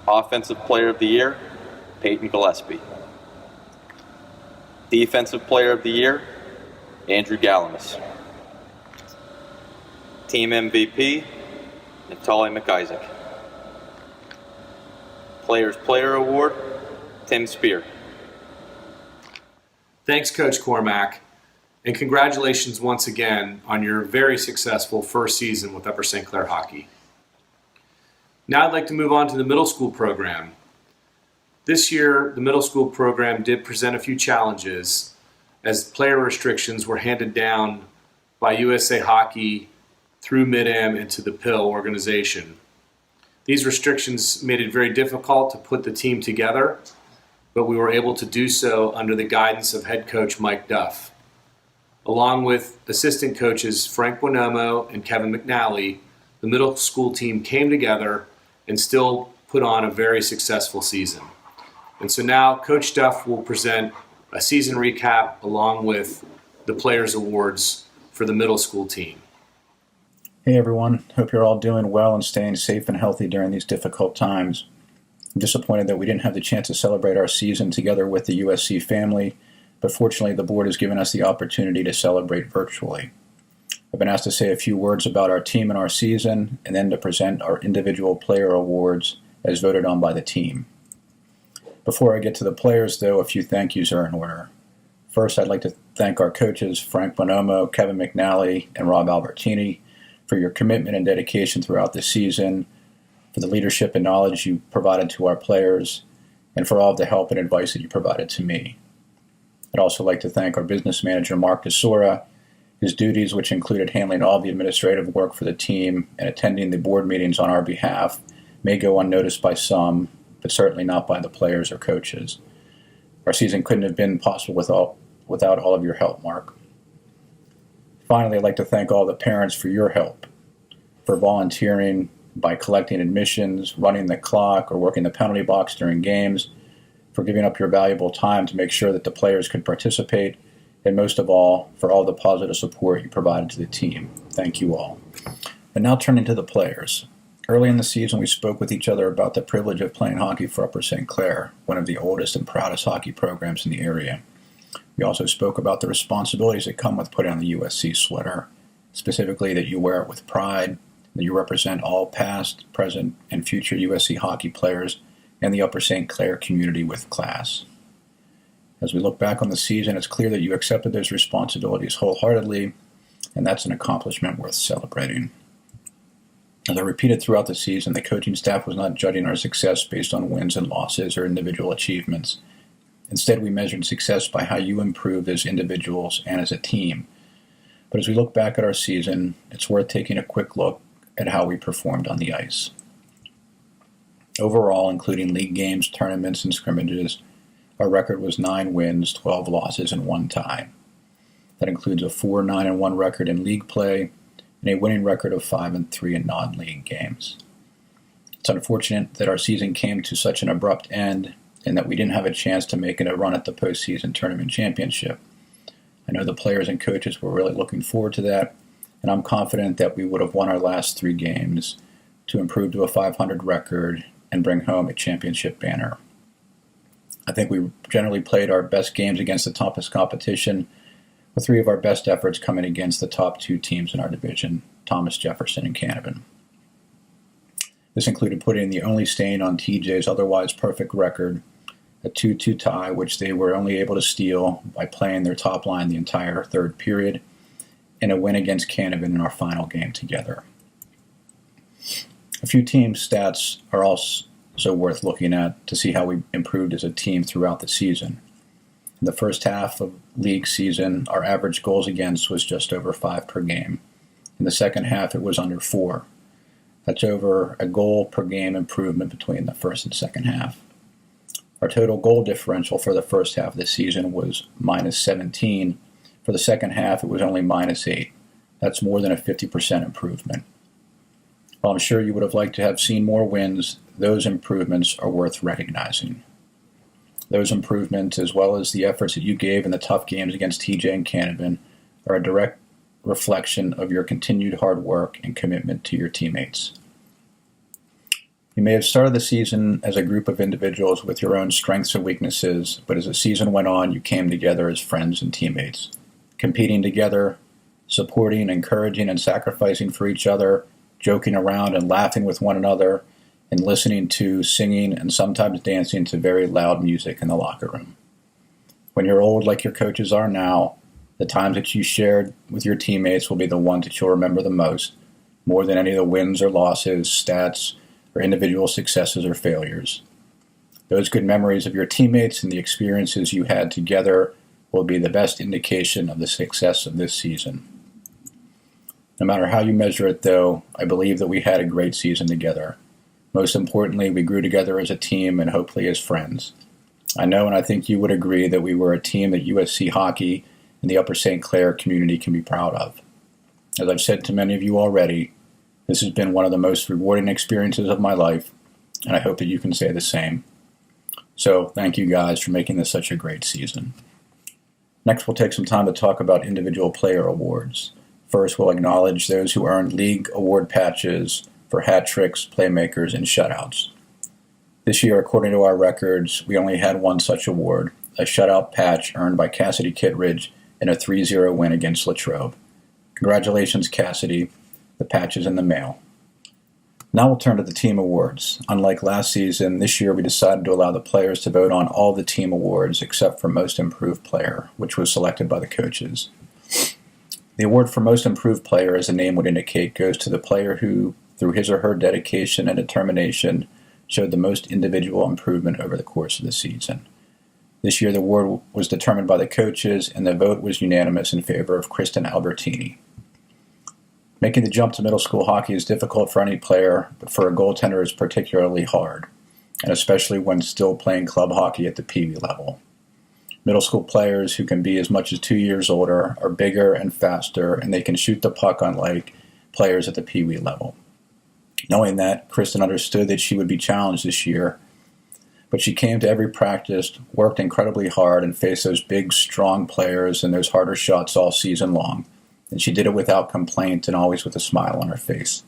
Offensive player of the year, Peyton Gillespie. Defensive player of the year, Andrew Galamus. Team MVP, Neftali McIsaac. Players Player Award, Tim Spear. Thanks, Coach Cormack, and congratulations once again on your very successful first season with Upper St. Clair hockey. Now I'd like to move on to the middle school program. This year, the middle school program did present a few challenges as player restrictions were handed down by USA Hockey through Mid-Am into the PIL organization. These restrictions made it very difficult to put the team together, but we were able to do so under the guidance of head coach Mike Duff. Along with assistant coaches Frank Bonomo and Kevin McNally, the middle school team came together and still put on a very successful season. And so now Coach Duff will present a season recap along with the Players Awards for the middle school team. Hey everyone, hope you're all doing well and staying safe and healthy during these difficult times. I'm disappointed that we didn't have the chance to celebrate our season together with the USC family, but fortunately the board has given us the opportunity to celebrate virtually. I've been asked to say a few words about our team and our season, and then to present our individual player awards as voted on by the team. Before I get to the players, though, a few thank yous are in order. First, I'd like to thank our coaches, Frank Bonomo, Kevin McNally, and Rob Albertini, for your commitment and dedication throughout the season, for the leadership and knowledge you provided to our players, and for all of the help and advice that you provided to me. I'd also like to thank our business manager, Mark DeSora. His duties, which included handling all the administrative work for the team and attending the board meetings on our behalf, may go unnoticed by some, but certainly not by the players or coaches. Our season couldn't have been possible without all of your help, Mark. Finally, I'd like to thank all the parents for your help, for volunteering by collecting admissions, running the clock, or working the penalty box during games, for giving up your valuable time to make sure that the players could participate, and most of all, for all the positive support you provided to the team. Thank you all. And now turning to the players. Early in the season, we spoke with each other about the privilege of playing hockey for Upper St. Clair, one of the oldest and proudest hockey programs in the area. We also spoke about the responsibilities that come with putting on the USC sweater, specifically that you wear it with pride, that you represent all past, present, and future USC hockey players and the Upper St. Clair community with class. As we look back on the season, it's clear that you accepted those responsibilities wholeheartedly, and that's an accomplishment worth celebrating. As I repeated throughout the season, the coaching staff was not judging our success based on wins and losses or individual achievements. Instead, we measured success by how you improved as individuals and as a team. But as we look back at our season, it's worth taking a quick look at how we performed on the ice. Overall, including league games, tournaments, and scrimmages, our record was 9 wins, 12 losses, and 1 tie. That includes a 4-9-1 record in league play and a winning record of 5-3 in non-league games. It's unfortunate that our season came to such an abrupt end and that we didn't have a chance to make it a run at the postseason tournament championship. I know the players and coaches were really looking forward to that, and I'm confident that we would have won our last 3 games to improve to a 500 record and bring home a championship banner. I think we generally played our best games against the toughest competition, with 3 of our best efforts coming against the top 2 teams in our division, Thomas Jefferson and Canevin. This included putting the only stain on TJ's otherwise perfect record, a 2-2 tie, which they were only able to steal by playing their top line the entire third period, and a win against Canevin in our final game together. A few team stats are also worth looking at to see how we improved as a team throughout the season. In the first half of league season, our average goals against was just over 5 per game. In the second half, it was under 4. That's over a goal per game improvement between the first and second half. Our total goal differential for the first half of the season was -17. For the second half, it was only -8. That's more than a 50% improvement. While I'm sure you would have liked to have seen more wins, those improvements are worth recognizing. Those improvements, as well as the efforts that you gave in the tough games against TJ and Canevin, are a direct reflection of your continued hard work and commitment to your teammates. You may have started the season as a group of individuals with your own strengths and weaknesses, but as the season went on, you came together as friends and teammates, competing together, supporting, encouraging, and sacrificing for each other, joking around and laughing with one another, and listening to, singing, and sometimes dancing to very loud music in the locker room. When you're old like your coaches are now, the times that you shared with your teammates will be the ones that you'll remember the most, more than any of the wins or losses, stats, or individual successes or failures. Those good memories of your teammates and the experiences you had together will be the best indication of the success of this season. No matter how you measure it, though, I believe that we had a great season together. Most importantly, we grew together as a team and hopefully as friends. I know and I think you would agree that we were a team that USC hockey and the Upper St. Clair community can be proud of. As I've said to many of you already, this has been one of the most rewarding experiences of my life, and I hope that you can say the same. So, thank you guys for making this such a great season. Next, we'll take some time to talk about individual player awards. First, we'll acknowledge those who earned league award patches for hat tricks, playmakers, and shutouts. This year, according to our records, we only had one such award, a shutout patch earned by Cassidy Kittredge in a 3-0 win against Latrobe. Congratulations, Cassidy. The patch is in the mail. Now we'll turn to the team awards. Unlike last season, this year we decided to allow the players to vote on all the team awards except for Most Improved Player, which was selected by the coaches. The award for Most Improved Player, as the name would indicate, goes to the player who, through his or her dedication and determination, showed the most individual improvement over the course of the season. This year the award was determined by the coaches, and the vote was unanimous in favor of Kristen Albertini. Making the jump to middle school hockey is difficult for any player, but for a goaltender it's particularly hard, and especially when still playing club hockey at the Pee Wee level. Middle school players who can be as much as 2 years older are bigger and faster, and they can shoot the puck unlike players at the Pee Wee level. Knowing that, Kristen understood that she would be challenged this year, but she came to every practice, worked incredibly hard, and faced those big, strong players and those harder shots all season long. And she did it without complaint and always with a smile on her face.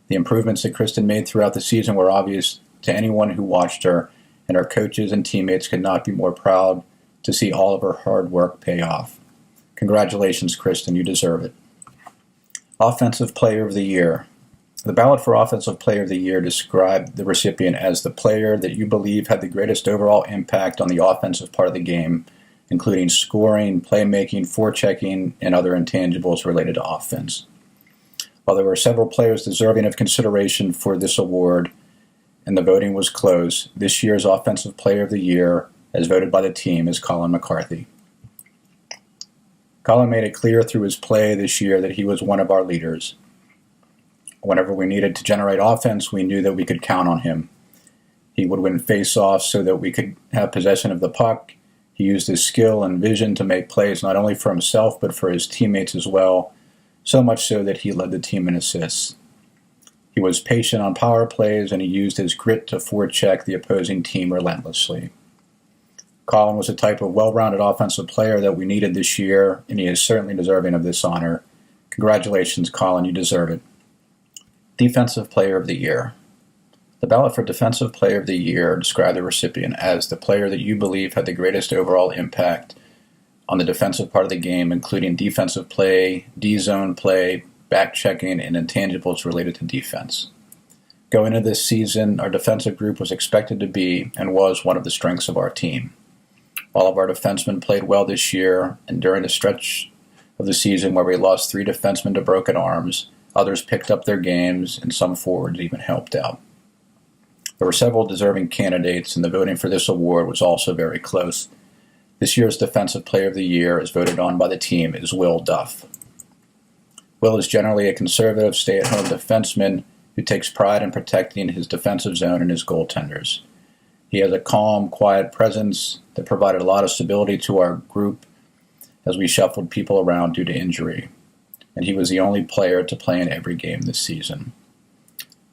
The improvements that Kristen made throughout the season were obvious to anyone who watched her, and our coaches and teammates could not be more proud to see all of her hard work pay off. Congratulations, Kristen, you deserve it. Offensive Player of the Year. The ballot for Offensive Player of the Year described the recipient as the player that you believe had the greatest overall impact on the offensive part of the game, including scoring, playmaking, forechecking, and other intangibles related to offense. While there were several players deserving of consideration for this award, and the voting was close, this year's Offensive Player of the Year, as voted by the team, is Colin McCarthy. Colin made it clear through his play this year that he was one of our leaders. Whenever we needed to generate offense, we knew that we could count on him. He would win face-offs so that we could have possession of the puck. He used his skill and vision to make plays not only for himself but for his teammates as well, so much so that he led the team in assists. He was patient on power plays, and he used his grit to forecheck the opposing team relentlessly. Colin was a type of well-rounded offensive player that we needed this year, and he is certainly deserving of this honor. Congratulations, Colin, you deserve it. Defensive Player of the Year. The ballot for Defensive Player of the Year described the recipient as the player that you believe had the greatest overall impact on the defensive part of the game, including defensive play, D-zone play, back-checking, and intangibles related to defense. Going into this season, our defensive group was expected to be and was one of the strengths of our team. All of our defensemen played well this year, and during the stretch of the season where we lost 3 defensemen to broken arms, others picked up their games, and some forwards even helped out. There were several deserving candidates, and the voting for this award was also very close. This year's Defensive Player of the Year, as voted on by the team, is Will Duff. Will is generally a conservative, stay-at-home defenseman who takes pride in protecting his defensive zone and his goaltenders. He has a calm, quiet presence that provided a lot of stability to our group as we shuffled people around due to injury, and he was the only player to play in every game this season.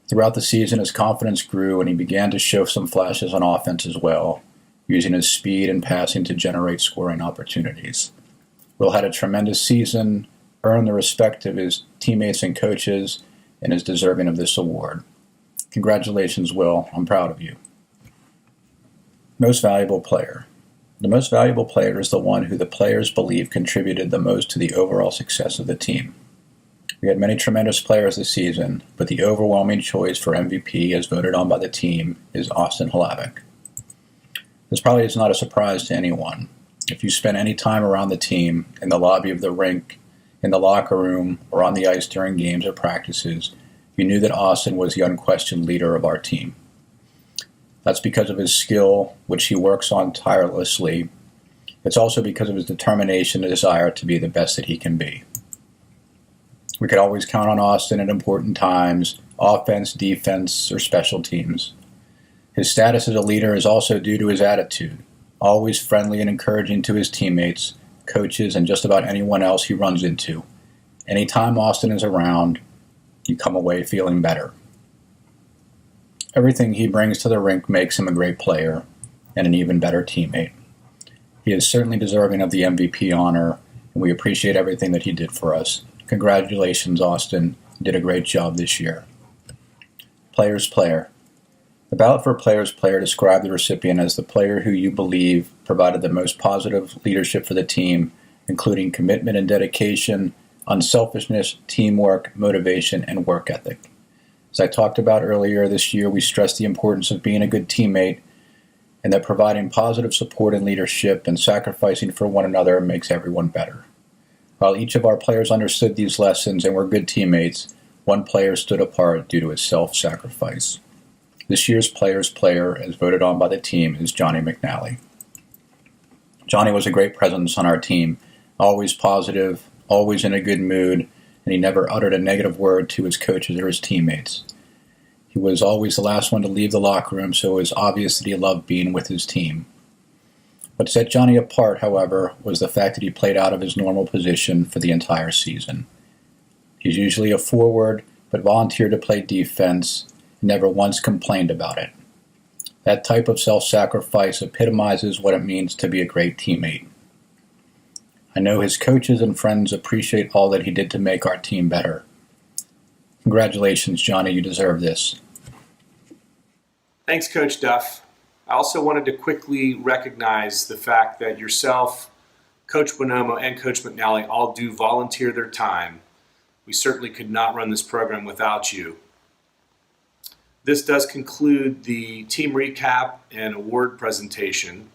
Throughout the season, his confidence grew, and he began to show some flashes on offense as well, using his speed and passing to generate scoring opportunities. Will had a tremendous season, earned the respect of his teammates and coaches, and is deserving of this award. Congratulations, Will. I'm proud of you. Most Valuable Player. The most valuable player is the one who the players believe contributed the most to the overall success of the team. We had many tremendous players this season, but the overwhelming choice for MVP as voted on by the team is Austin Hlavik. This probably is not a surprise to anyone. If you spent any time around the team, in the lobby of the rink, in the locker room, or on the ice during games or practices, you knew that Austin was the unquestioned leader of our team. That's because of his skill, which he works on tirelessly. It's also because of his determination and desire to be the best that he can be. We could always count on Austin at important times, offense, defense, or special teams. His status as a leader is also due to his attitude, always friendly and encouraging to his teammates, coaches, and just about anyone else he runs into. Anytime Austin is around, you come away feeling better. Everything he brings to the rink makes him a great player and an even better teammate. He is certainly deserving of the MVP honor, and we appreciate everything that he did for us. Congratulations, Austin. You did a great job this year. Players Player. The ballot for Players Player described the recipient as the player who you believe provided the most positive leadership for the team, including commitment and dedication, unselfishness, teamwork, motivation, and work ethic. As I talked about earlier this year, we stressed the importance of being a good teammate and that providing positive support and leadership and sacrificing for one another makes everyone better. While each of our players understood these lessons and were good teammates, one player stood apart due to his self-sacrifice. This year's Players Player, as voted on by the team, is Johnny McNally. Johnny was a great presence on our team, always positive, always in a good mood, and he never uttered a negative word to his coaches or his teammates. He was always the last one to leave the locker room, so it was obvious that he loved being with his team. What set Johnny apart, however, was the fact that he played out of his normal position for the entire season. He's usually a forward, but volunteered to play defense and never once complained about it. That type of self-sacrifice epitomizes what it means to be a great teammate. I know his coaches and friends appreciate all that he did to make our team better. Congratulations, Johnny, you deserve this. Thanks, Coach Duff. I also wanted to quickly recognize the fact that yourself, Coach Bonomo, and Coach McNally all do volunteer their time. We certainly could not run this program without you. This does conclude the team recap and award presentation.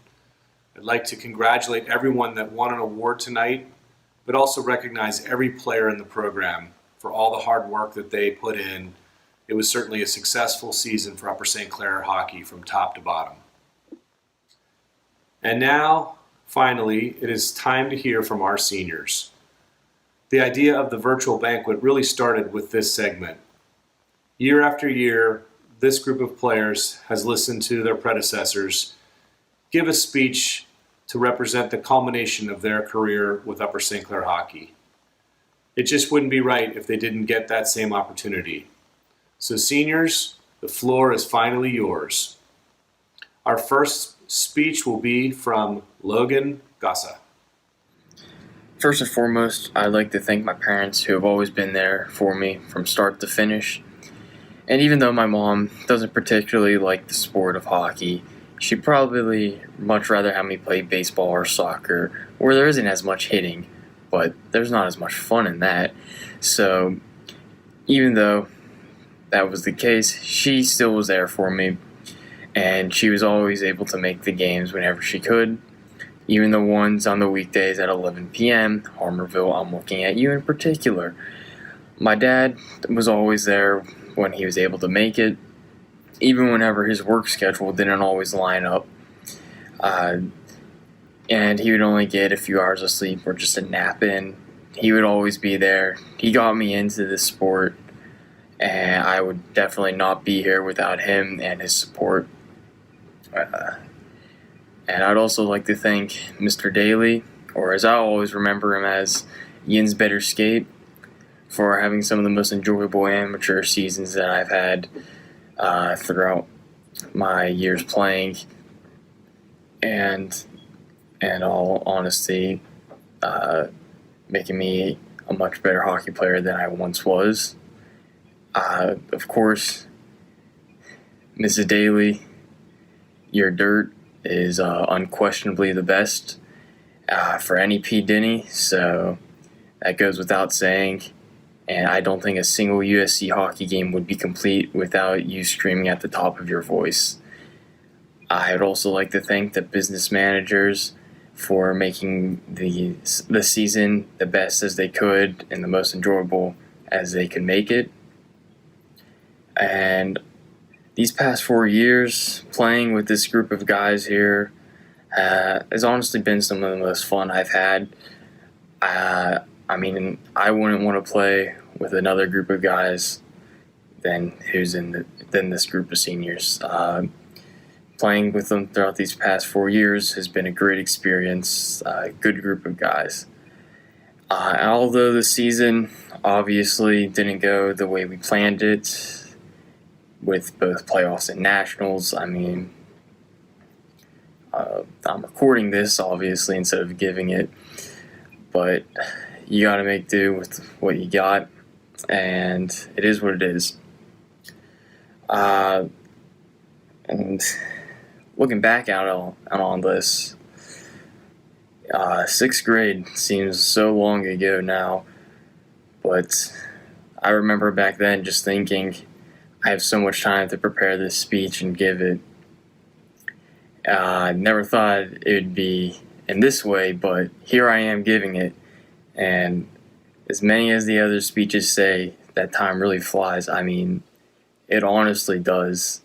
I'd like to congratulate everyone that won an award tonight, but also recognize every player in the program for all the hard work that they put in. It was certainly a successful season for Upper St. Clair hockey from top to bottom. And now, finally, it is time to hear from our seniors. The idea of the virtual banquet really started with this segment. Year after year, this group of players has listened to their predecessors give a speech to represent the culmination of their career with Upper St. Clair hockey. It just wouldn't be right if they didn't get that same opportunity. So seniors, the floor is finally yours. Our first speech will be from Logan Gassa. First and foremost, I'd like to thank my parents who have always been there for me from start to finish. And even though my mom doesn't particularly like the sport of hockey, she'd probably much rather have me play baseball or soccer, where there isn't as much hitting, but there's not as much fun in that. So even though that was the case, she still was there for me, and she was always able to make the games whenever she could, even the ones on the weekdays at 11 p.m. Harmerville, I'm looking at you in particular. My dad was always there when he was able to make it, even whenever his work schedule didn't always line up. And he would only get a few hours of sleep or just a nap in. He would always be there. He got me into this sport, and I would definitely not be here without him and his support. And I'd also like to thank Mr. Daly, or as I always remember him as Yin's Better Skate, for having some of the most enjoyable amateur seasons that I've had throughout my years playing. And in all honesty, making me a much better hockey player than I once was. Of course, Mrs. Daly, your dirt is unquestionably the best for any P. Denny, so that goes without saying. And I don't think a single USC hockey game would be complete without you screaming at the top of your voice. I'd also like to thank the business managers for making the season the best as they could and the most enjoyable as they could make it. And these past 4 years playing with this group of guys here has honestly been some of the most fun I've had. I mean, I wouldn't want to play with another group of guys than this group of seniors. Playing with them throughout these past 4 years has been a great experience, a good group of guys. Although the season obviously didn't go the way we planned it, with both playoffs and nationals, I mean, I'm recording this obviously instead of giving it, but you got to make do with what you got, and it is what it is. And looking back on this, 6th grade seems so long ago now, but I remember back then just thinking, I have so much time to prepare this speech and give it. I never thought it would be in this way, but here I am giving it. And as many as the other speeches say that time really flies, I mean, it honestly does.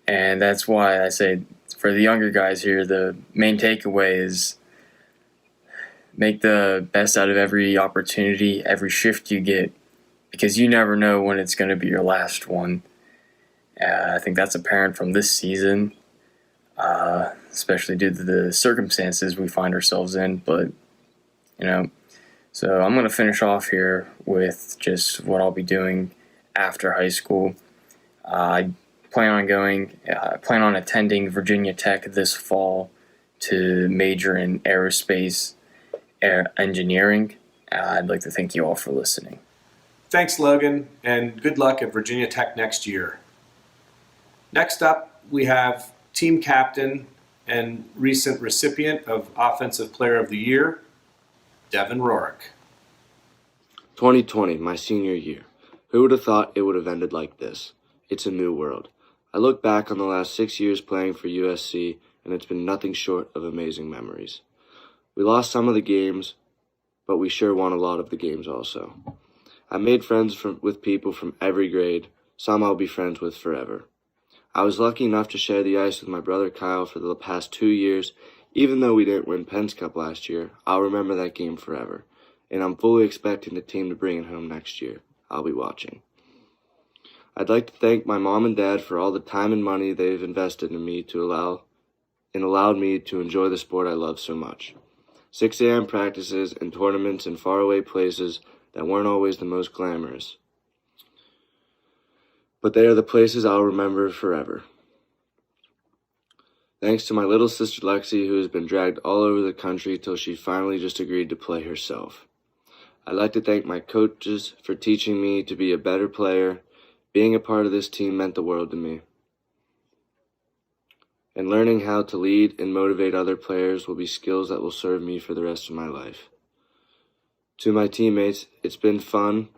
And that's why I say for the younger guys here, the main takeaway is make the best out of every opportunity, every shift you get, because you never know when it's going to be your last one. I think that's apparent from this season, especially due to the circumstances we find ourselves in. But, so I'm going to finish off here with just what I'll be doing after high school. I plan on attending Virginia Tech this fall to major in aerospace engineering. I'd like to thank you all for listening. Thanks, Logan, and good luck at Virginia Tech next year. Next up, we have team captain and recent recipient of Offensive Player of the Year, Devin Rorick. 2020, my senior year. Who would have thought it would have ended like this? It's a new world. I look back on the last 6 years playing for USC, and it's been nothing short of amazing memories. We lost some of the games, but we sure won a lot of the games also. I made friends with people from every grade, some I'll be friends with forever. I was lucky enough to share the ice with my brother Kyle for the past 2 years. Even though we didn't win Penn's Cup last year, I'll remember that game forever. And I'm fully expecting the team to bring it home next year. I'll be watching. I'd like to thank my mom and dad for all the time and money they've invested in me allowed me to enjoy the sport I love so much. 6 a.m. practices and tournaments in faraway places that weren't always the most glamorous. But they are the places I'll remember forever. Thanks to my little sister Lexi, who has been dragged all over the country till she finally just agreed to play herself. I'd like to thank my coaches for teaching me to be a better player. Being a part of this team meant the world to me. And learning how to lead and motivate other players will be skills that will serve me for the rest of my life. To my teammates, it's been fun.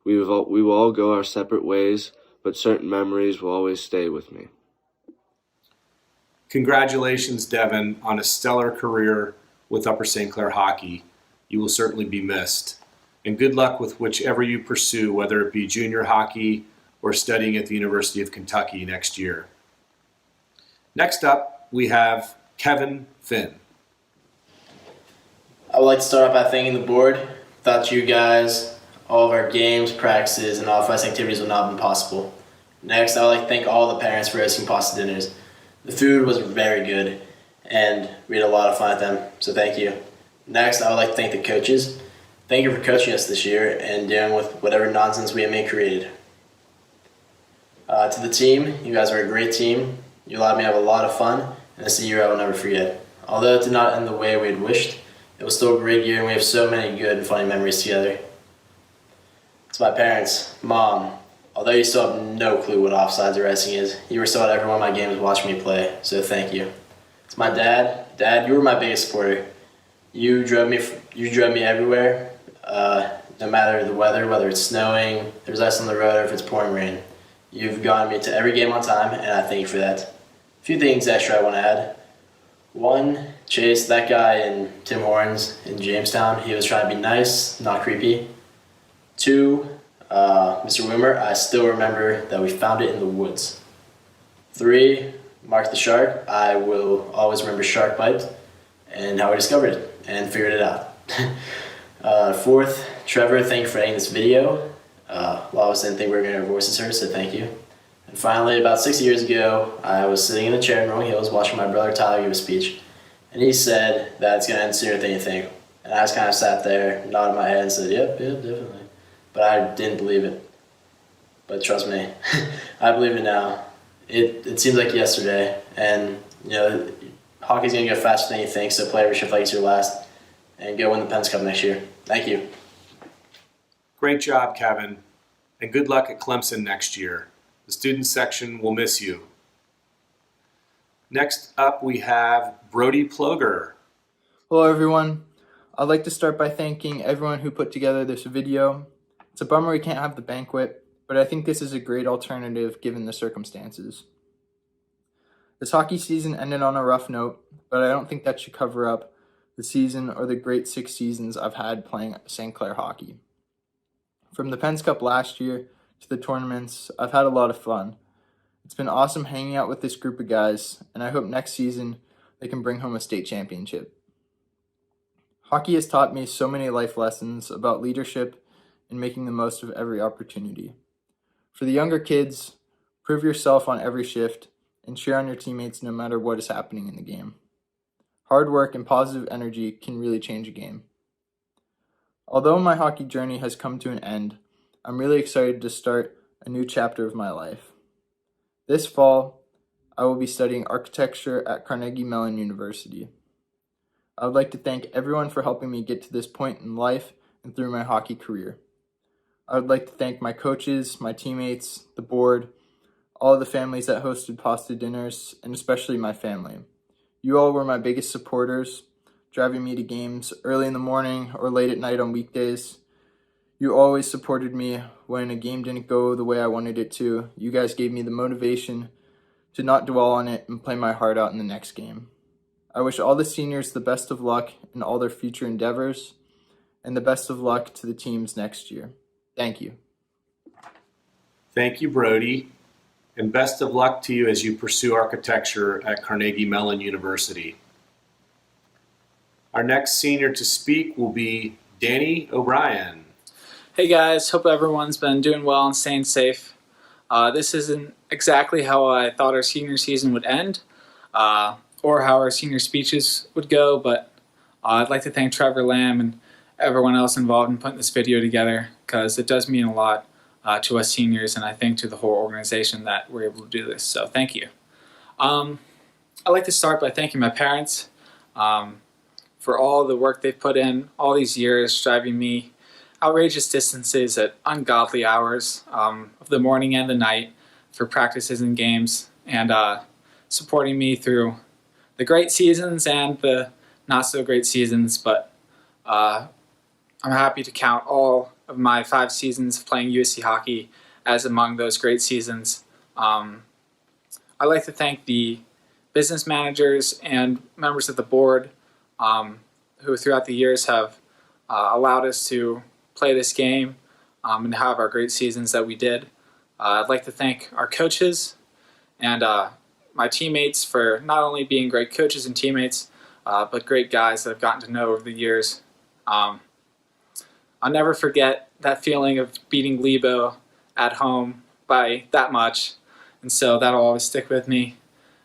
We will all go our separate ways, but certain memories will always stay with me. Congratulations, Devin, on a stellar career with Upper St. Clair hockey. You will certainly be missed. And good luck with whichever you pursue, whether it be junior hockey or studying at the University of Kentucky next year. Next up, we have Kevin Finn. I would like to start off by thanking the board. Without you guys, all of our games, practices, and off-ice activities would not have been possible. Next, I would like to thank all the parents for hosting pasta dinners. The food was very good, and we had a lot of fun at them, so thank you. Next, I would like to thank the coaches. Thank you for coaching us this year and dealing with whatever nonsense we may created. To the team, you guys are a great team. You allowed me to have a lot of fun, and it's a year I will never forget. Although it did not end the way we had wished, it was still a great year, and we have so many good and funny memories together. To my parents, Mom, although you still have no clue what offsides or icing is, you were still at every one of my games watching me play, so thank you. To my dad, you were my biggest supporter. You drove me everywhere, no matter the weather, whether it's snowing, there's ice on the road, or if it's pouring rain. You've gotten me to every game on time, and I thank you for that. A few things extra I want to add. One, Chase, that guy in Tim Hortons in Jamestown, he was trying to be nice, not creepy. Two, Mr. Wimmer, I still remember that we found it in the woods. 3, Mark the Shark, I will always remember Shark Bite and how I discovered it and figured it out. 4th, Trevor, thank you for editing this video. Lois didn't think we were going to hear voices heard, so thank you. And finally, about 6 years ago, I was sitting in a chair in Rolling Hills watching my brother Tyler give a speech. And he said that it's going to end sooner than you think. And I just kind of sat there, nodded my head and said, yep, definitely. But I didn't believe it. But trust me, I believe it now. It seems like yesterday. And, hockey's going to go faster than you think, so play every shift like it's your last. And go win the Penn's Cup next year. Thank you. Great job, Kevin, and good luck at Clemson next year. The student section will miss you. Next up, we have Brody Ploger. Hello, everyone. I'd like to start by thanking everyone who put together this video. It's a bummer we can't have the banquet, but I think this is a great alternative given the circumstances. This hockey season ended on a rough note, but I don't think that should cover up the season or the great 6 seasons I've had playing St. Clair hockey. From the Penn's Cup last year to the tournaments, I've had a lot of fun. It's been awesome hanging out with this group of guys, and I hope next season they can bring home a state championship. Hockey has taught me so many life lessons about leadership and making the most of every opportunity. For the younger kids, prove yourself on every shift and cheer on your teammates no matter what is happening in the game. Hard work and positive energy can really change a game. Although my hockey journey has come to an end, I'm really excited to start a new chapter of my life. This fall, I will be studying architecture at Carnegie Mellon University. I would like to thank everyone for helping me get to this point in life and through my hockey career. I would like to thank my coaches, my teammates, the board, all of the families that hosted pasta dinners, and especially my family. You all were my biggest supporters, driving me to games early in the morning or late at night on weekdays. You always supported me when a game didn't go the way I wanted it to. You guys gave me the motivation to not dwell on it and play my heart out in the next game. I wish all the seniors the best of luck in all their future endeavors, and the best of luck to the teams next year. Thank you. Thank you, Brody, and best of luck to you as you pursue architecture at Carnegie Mellon University. Our next senior to speak will be Danny O'Brien. Hey guys, hope everyone's been doing well and staying safe. This isn't exactly how I thought our senior season would end, or how our senior speeches would go, but I'd like to thank Trevor Lamb and everyone else involved in putting this video together, because it does mean a lot to us seniors, and I think to the whole organization that we're able to do this. So thank you. I'd like to start by thanking my parents for all the work they've put in all these years, driving me outrageous distances at ungodly hours of the morning and the night for practices and games, and supporting me through the great seasons and the not so great seasons. But I'm happy to count all of my 5 seasons of playing USC hockey as among those great seasons. I'd like to thank the business managers and members of the board who throughout the years have allowed us to play this game and have our great seasons that we did. I'd like to thank our coaches and my teammates for not only being great coaches and teammates, but great guys that I've gotten to know over the years. I'll never forget that feeling of beating Lebo at home by that much, and so that'll always stick with me,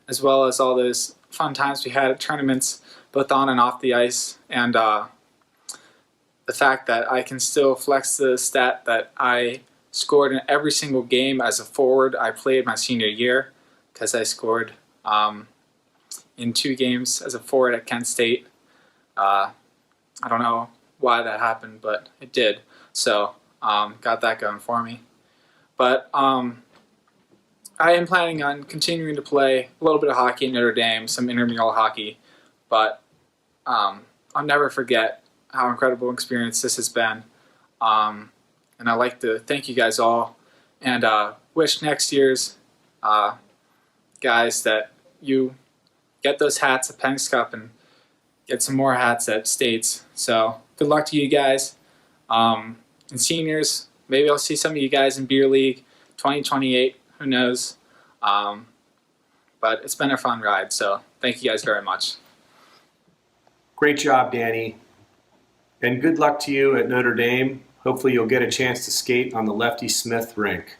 as well as all those fun times we had at tournaments, both on and off the ice, and the fact that I can still flex the stat that I scored in every single game as a forward I played my senior year, because I scored in 2 games as a forward at Kent State. I don't know why that happened, but it did. So got that going for me. But I am planning on continuing to play a little bit of hockey at Notre Dame, some intramural hockey, but I'll never forget how incredible experience this has been. And I'd like to thank you guys all, and wish next year's guys that you get those hats at Penix Cup and get some more hats at States. So good luck to you guys. And seniors, maybe I'll see some of you guys in Beer League 2028, who knows. But it's been a fun ride, so thank you guys very much. Great job, Danny. And good luck to you at Notre Dame. Hopefully you'll get a chance to skate on the Lefty Smith rink.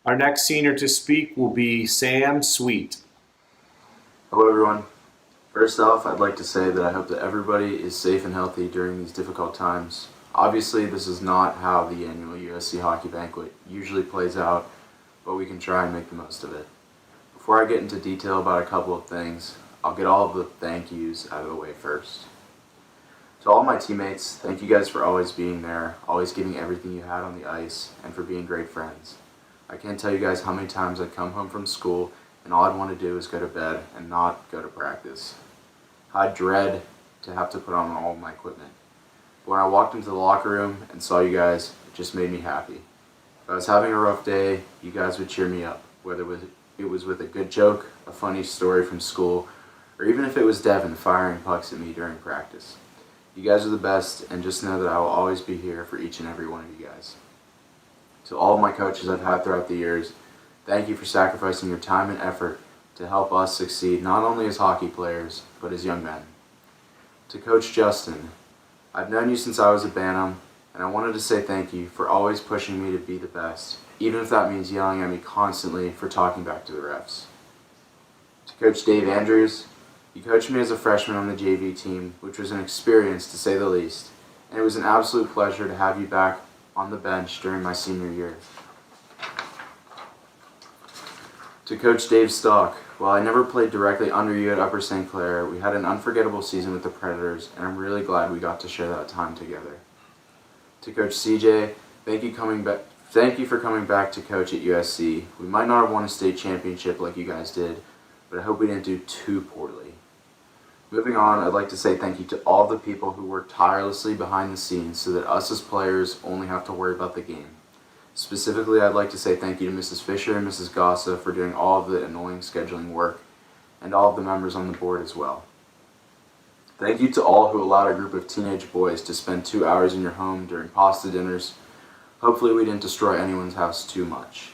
Our next senior to speak will be Sam Sweet. Hello, everyone. First off, I'd like to say that I hope that everybody is safe and healthy during these difficult times. Obviously, this is not how the annual USC Hockey Banquet usually plays out, but we can try and make the most of it. Before I get into detail about a couple of things, I'll get all of the thank yous out of the way first. To all my teammates, thank you guys for always being there, always giving everything you had on the ice, and for being great friends. I can't tell you guys how many times I'd come home from school and all I'd want to do is go to bed and not go to practice. I dread to have to put on all of my equipment. But when I walked into the locker room and saw you guys, it just made me happy. If I was having a rough day, you guys would cheer me up, whether it was with a good joke, a funny story from school, or even if it was Devin firing pucks at me during practice. You guys are the best, and just know that I will always be here for each and every one of you guys. To all of my coaches I've had throughout the years, thank you for sacrificing your time and effort to help us succeed not only as hockey players, but as young men. To Coach Justin, I've known you since I was a Bantam, and I wanted to say thank you for always pushing me to be the best, even if that means yelling at me constantly for talking back to the refs. To Coach Dave Andrews, you coached me as a freshman on the JV team, which was an experience to say the least, and it was an absolute pleasure to have you back on the bench during my senior year. To Coach Dave Stock, while I never played directly under you at Upper St. Clair, we had an unforgettable season with the Predators, and I'm really glad we got to share that time together. To Coach CJ, thank you for coming back to coach at USC. We might not have won a state championship like you guys did, but I hope we didn't do too poorly. Moving on, I'd like to say thank you to all the people who work tirelessly behind the scenes so that us as players only have to worry about the game. Specifically, I'd like to say thank you to Mrs. Fisher and Mrs. Gossa for doing all of the annoying scheduling work, and all of the members on the board as well. Thank you to all who allowed a group of teenage boys to spend 2 hours in your home during pasta dinners. Hopefully we didn't destroy anyone's house too much.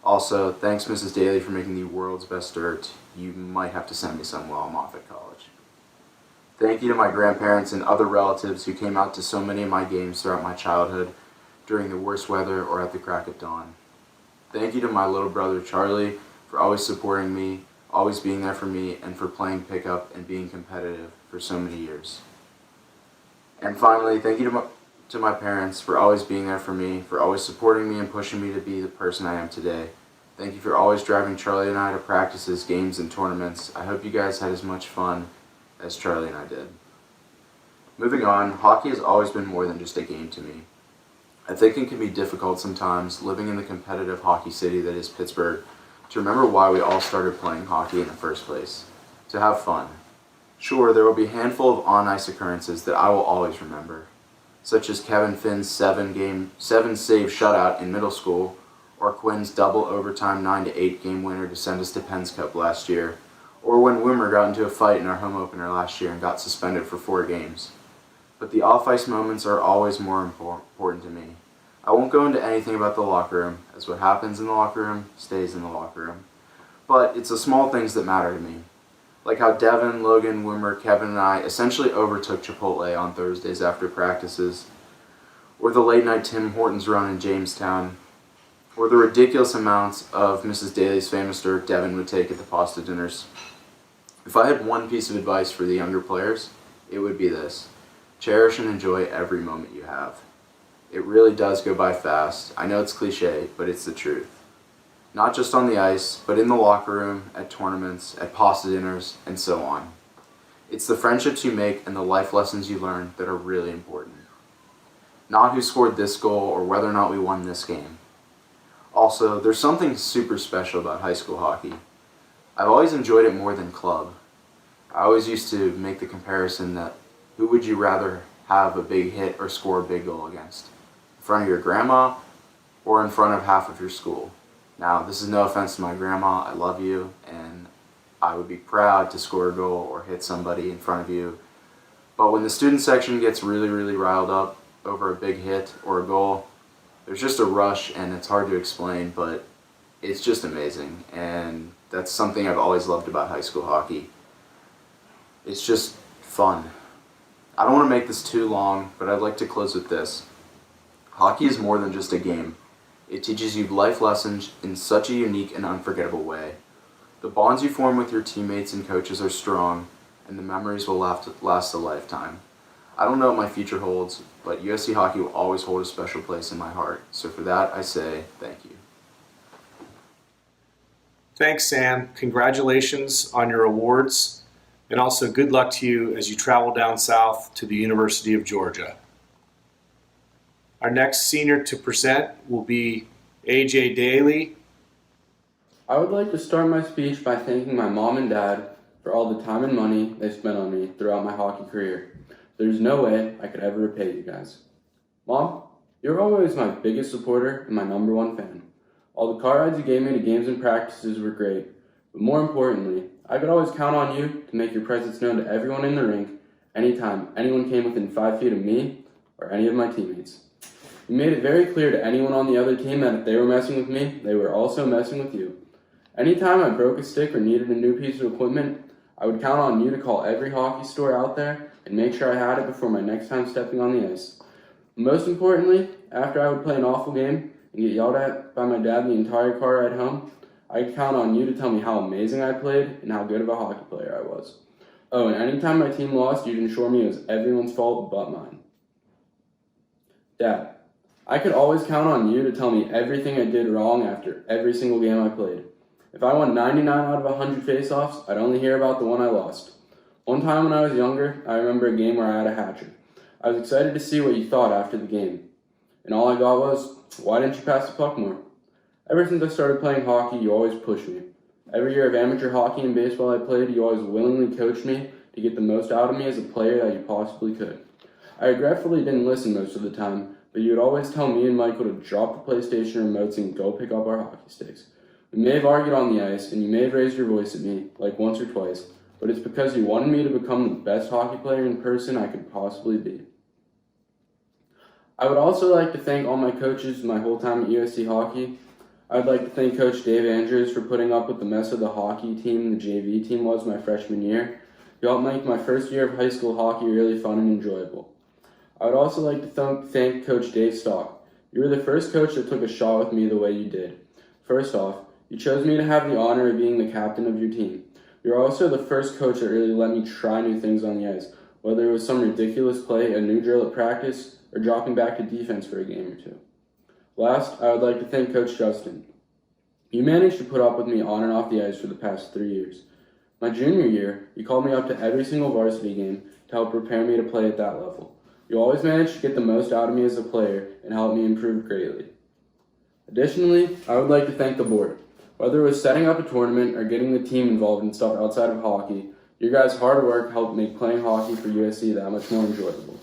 Also, thanks Mrs. Daly for making the world's best dirt. You might have to send me some while I'm off at college. Thank you to my grandparents and other relatives who came out to so many of my games throughout my childhood, during the worst weather or at the crack of dawn. Thank you to my little brother Charlie for always supporting me, always being there for me, and for playing pickup and being competitive for so many years. And finally, thank you to my parents for always being there for me, for always supporting me and pushing me to be the person I am today. Thank you for always driving Charlie and I to practices, games, and tournaments. I hope you guys had as much fun as Charlie and I did. Moving on, hockey has always been more than just a game to me. I think it can be difficult sometimes, living in the competitive hockey city that is Pittsburgh, to remember why we all started playing hockey in the first place. To have fun. Sure, there will be a handful of on-ice occurrences that I will always remember, such as Kevin Finn's 7-save shutout in middle school, or Quinn's double overtime 9-8 game winner to send us to Penn's Cup last year, or when Wimmer got into a fight in our home opener last year and got suspended for 4 games. But the off-ice moments are always more important to me. I won't go into anything about the locker room, as what happens in the locker room stays in the locker room. But it's the small things that matter to me. Like how Devin, Logan, Wimmer, Kevin, and I essentially overtook Chipotle on Thursdays after practices, or the late-night Tim Hortons run in Jamestown, or the ridiculous amounts of Mrs. Daly's famous dirt Devin would take at the pasta dinners. If I had one piece of advice for the younger players, it would be this. Cherish and enjoy every moment you have. It really does go by fast. I know it's cliche, but it's the truth. Not just on the ice, but in the locker room, at tournaments, at pasta dinners, and so on. It's the friendships you make and the life lessons you learn that are really important. Not who scored this goal or whether or not we won this game. Also, there's something super special about high school hockey. I've always enjoyed it more than club. I always used to make the comparison that who would you rather have a big hit or score a big goal against? In front of your grandma or in front of half of your school? Now, this is no offense to my grandma. I love you, and I would be proud to score a goal or hit somebody in front of you. But when the student section gets really, really riled up over a big hit or a goal, there's just a rush, and it's hard to explain, but it's just amazing. And that's something I've always loved about high school hockey. It's just fun. I don't want to make this too long, but I'd like to close with this. Hockey is more than just a game. It teaches you life lessons in such a unique and unforgettable way. The bonds you form with your teammates and coaches are strong, and the memories will last a lifetime. I don't know what my future holds, but USC hockey will always hold a special place in my heart. So for that, I say thank you. Thanks, Sam. Congratulations on your awards, and also good luck to you as you travel down south to the University of Georgia. Our next senior to present will be AJ Daly. I would like to start my speech by thanking my mom and dad for all the time and money they spent on me throughout my hockey career. There's no way I could ever repay you guys. Mom, you're always my biggest supporter and my #1 fan. All the car rides you gave me to games and practices were great, but more importantly, I could always count on you to make your presence known to everyone in the rink anytime anyone came within 5 feet of me or any of my teammates. You made it very clear to anyone on the other team that if they were messing with me, they were also messing with you. Anytime I broke a stick or needed a new piece of equipment, I would count on you to call every hockey store out there and make sure I had it before my next time stepping on the ice. Most importantly, after I would play an awful game and get yelled at by my dad the entire car ride home, I'd count on you to tell me how amazing I played and how good of a hockey player I was. Oh, and anytime my team lost, you'd ensure me it was everyone's fault but mine. Dad, I could always count on you to tell me everything I did wrong after every single game I played. If I won 99 out of 100 face-offs, I'd only hear about the one I lost. One time when I was younger, I remember a game where I had a hat-trick. I was excited to see what you thought after the game. And all I got was, why didn't you pass the puck more? Ever since I started playing hockey, you always pushed me. Every year of amateur hockey and baseball I played, you always willingly coached me to get the most out of me as a player that you possibly could. I regretfully didn't listen most of the time, but you would always tell me and Michael to drop the PlayStation remotes and go pick up our hockey sticks. We may have argued on the ice, and you may have raised your voice at me, like once or twice, but it's because you wanted me to become the best hockey player in person I could possibly be. I would also like to thank all my coaches my whole time at USC Hockey. I'd like to thank Coach Dave Andrews for putting up with the mess of the hockey team and the JV team was my freshman year. You helped make my first year of high school hockey really fun and enjoyable. I would also like to thank Coach Dave Stock. You were the first coach that took a shot with me the way you did. First off, you chose me to have the honor of being the captain of your team. You're also the first coach that really let me try new things on the ice, whether it was some ridiculous play, a new drill at practice, or dropping back to defense for a game or two. Last, I would like to thank Coach Justin. You managed to put up with me on and off the ice for the past 3 years. My junior year, you called me up to every single varsity game to help prepare me to play at that level. You always managed to get the most out of me as a player and help me improve greatly. Additionally, I would like to thank the board. Whether it was setting up a tournament or getting the team involved in stuff outside of hockey, your guys' hard work helped make playing hockey for USC that much more enjoyable.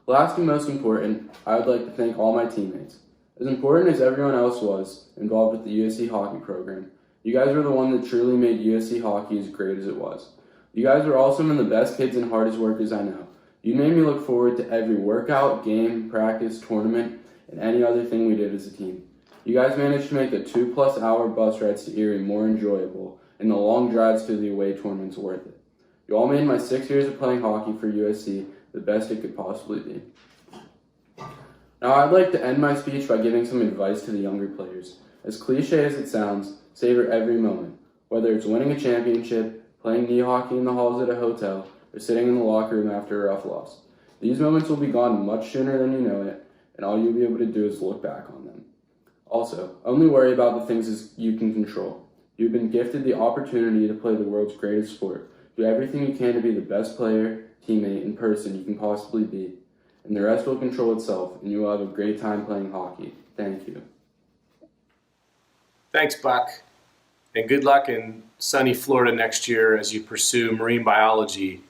Last and most important, I would like to thank all my teammates. As important as everyone else was involved with the USC hockey program, you guys were the one that truly made USC hockey as great as it was. You guys were all some of the best kids and hardest workers I know. You made me look forward to every workout, game, practice, tournament, and any other thing we did as a team. You guys managed to make the 2+ hour bus rides to Erie more enjoyable and the long drives to the away tournaments worth it. You all made my 6 years of playing hockey for USC the best it could possibly be. Now I'd like to end my speech by giving some advice to the younger players. As cliche as it sounds, savor every moment, whether it's winning a championship, playing knee hockey in the halls at a hotel, or sitting in the locker room after a rough loss. These moments will be gone much sooner than you know it, and all you'll be able to do is look back on them. Also, only worry about the things you can control. You've been gifted the opportunity to play the world's greatest sport. Do everything you can to be the best player, teammate, and person you can possibly be. And the rest will control itself, and you will have a great time playing hockey. Thank you. Thanks, Buck. And good luck in sunny Florida next year as you pursue marine biology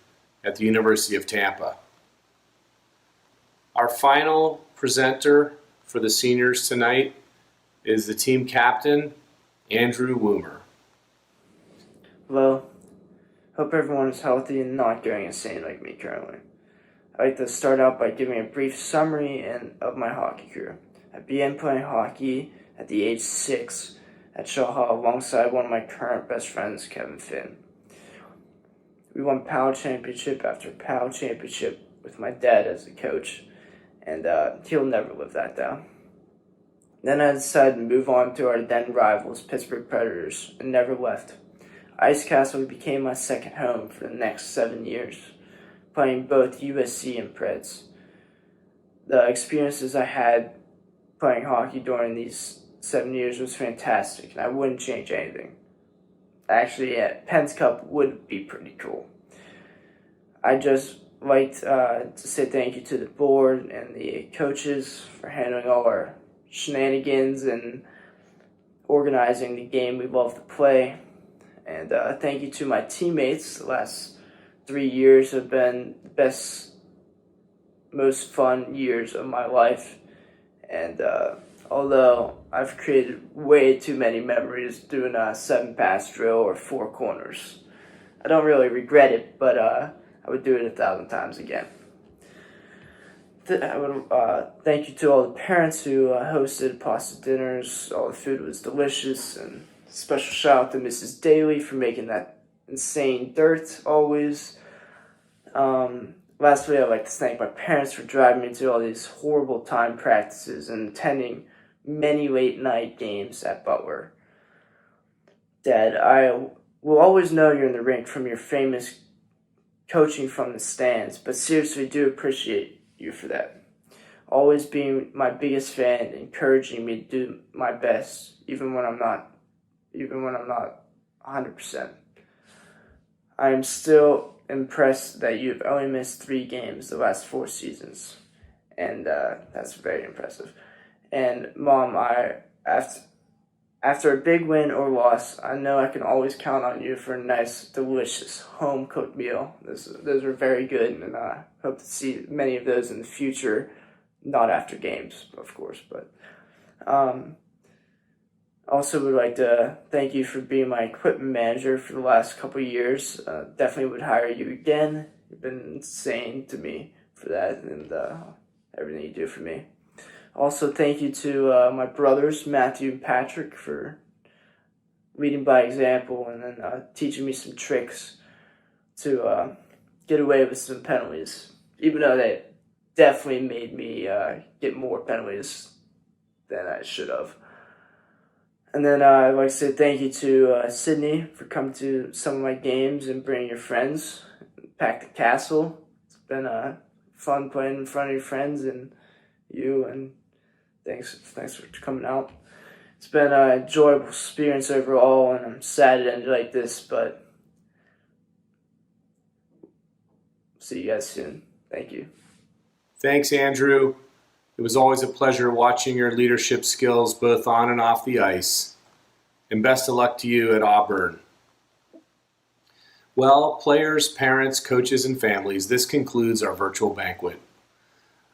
at the University of Tampa. Our final presenter for the seniors tonight is the team captain, Andrew Woomer. Hello. Hope everyone is healthy and not going insane like me currently. I'd like to start out by giving a brief summary of my hockey career. I began playing hockey at the age 6 at Shaw Hall alongside one of my current best friends, Kevin Finn. We won PAL championship after PAL championship with my dad as the coach, and he'll never live that down. Then I decided to move on to our then rivals, Pittsburgh Predators, and never left. Ice Castle became my second home for the next 7 years, playing both USC and Preds. The experiences I had playing hockey during these 7 years was fantastic, and I wouldn't change anything. Actually, Penn's Cup would be pretty cool. I just like to say thank you to the board and the coaches for handling all our shenanigans and organizing the game we love to play. And thank you to my teammates. The last 3 years have been the best, most fun years of my life. And although I've created way too many memories doing a 7-pass drill or 4 corners, I don't really regret it, but I would do it 1,000 times again. I would thank you to all the parents who hosted pasta dinners. All the food was delicious, and special shout out to Mrs. Daly for making that insane dirt always. Lastly, I'd like to thank my parents for driving me to all these horrible time practices and attending many late night games at Butler. Dad, I will always know you're in the rink from your famous coaching from the stands, but seriously do appreciate you for that. Always being my biggest fan, encouraging me to do my best, even when I'm not 100%. I am still impressed that you've only missed 3 games the last 4 seasons, and that's very impressive. And Mom, after a big win or loss, I know I can always count on you for a nice, delicious, home-cooked meal. Those are very good, and I hope to see many of those in the future, not after games, of course. But also would like to thank you for being my equipment manager for the last couple of years. Definitely would hire you again. You've been insane to me for that and everything you do for me. Also, thank you to my brothers, Matthew and Patrick, for leading by example and then teaching me some tricks to get away with some penalties, even though they definitely made me get more penalties than I should have. And then I'd like to say thank you to Sydney for coming to some of my games and bringing your friends. Pack the castle. It's been fun playing in front of your friends and you, and thanks for coming out. It's been an enjoyable experience overall, and I'm sad it ended like this, but see you guys soon. Thank you. Thanks, Andrew. It was always a pleasure watching your leadership skills both on and off the ice. And best of luck to you at Auburn. Well, players, parents, coaches, and families, this concludes our virtual banquet.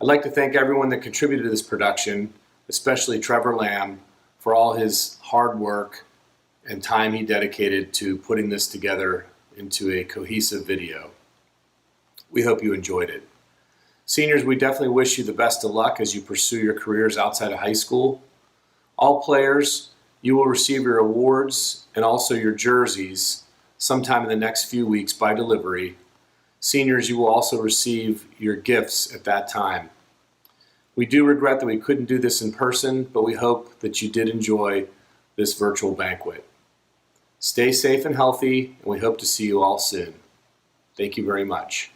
I'd like to thank everyone that contributed to this production, especially Trevor Lamb, for all his hard work and time he dedicated to putting this together into a cohesive video. We hope you enjoyed it. Seniors, we definitely wish you the best of luck as you pursue your careers outside of high school. All players, you will receive your awards and also your jerseys sometime in the next few weeks by delivery. Seniors, you will also receive your gifts at that time. We do regret that we couldn't do this in person, but we hope that you did enjoy this virtual banquet. Stay safe and healthy, and we hope to see you all soon. Thank you very much.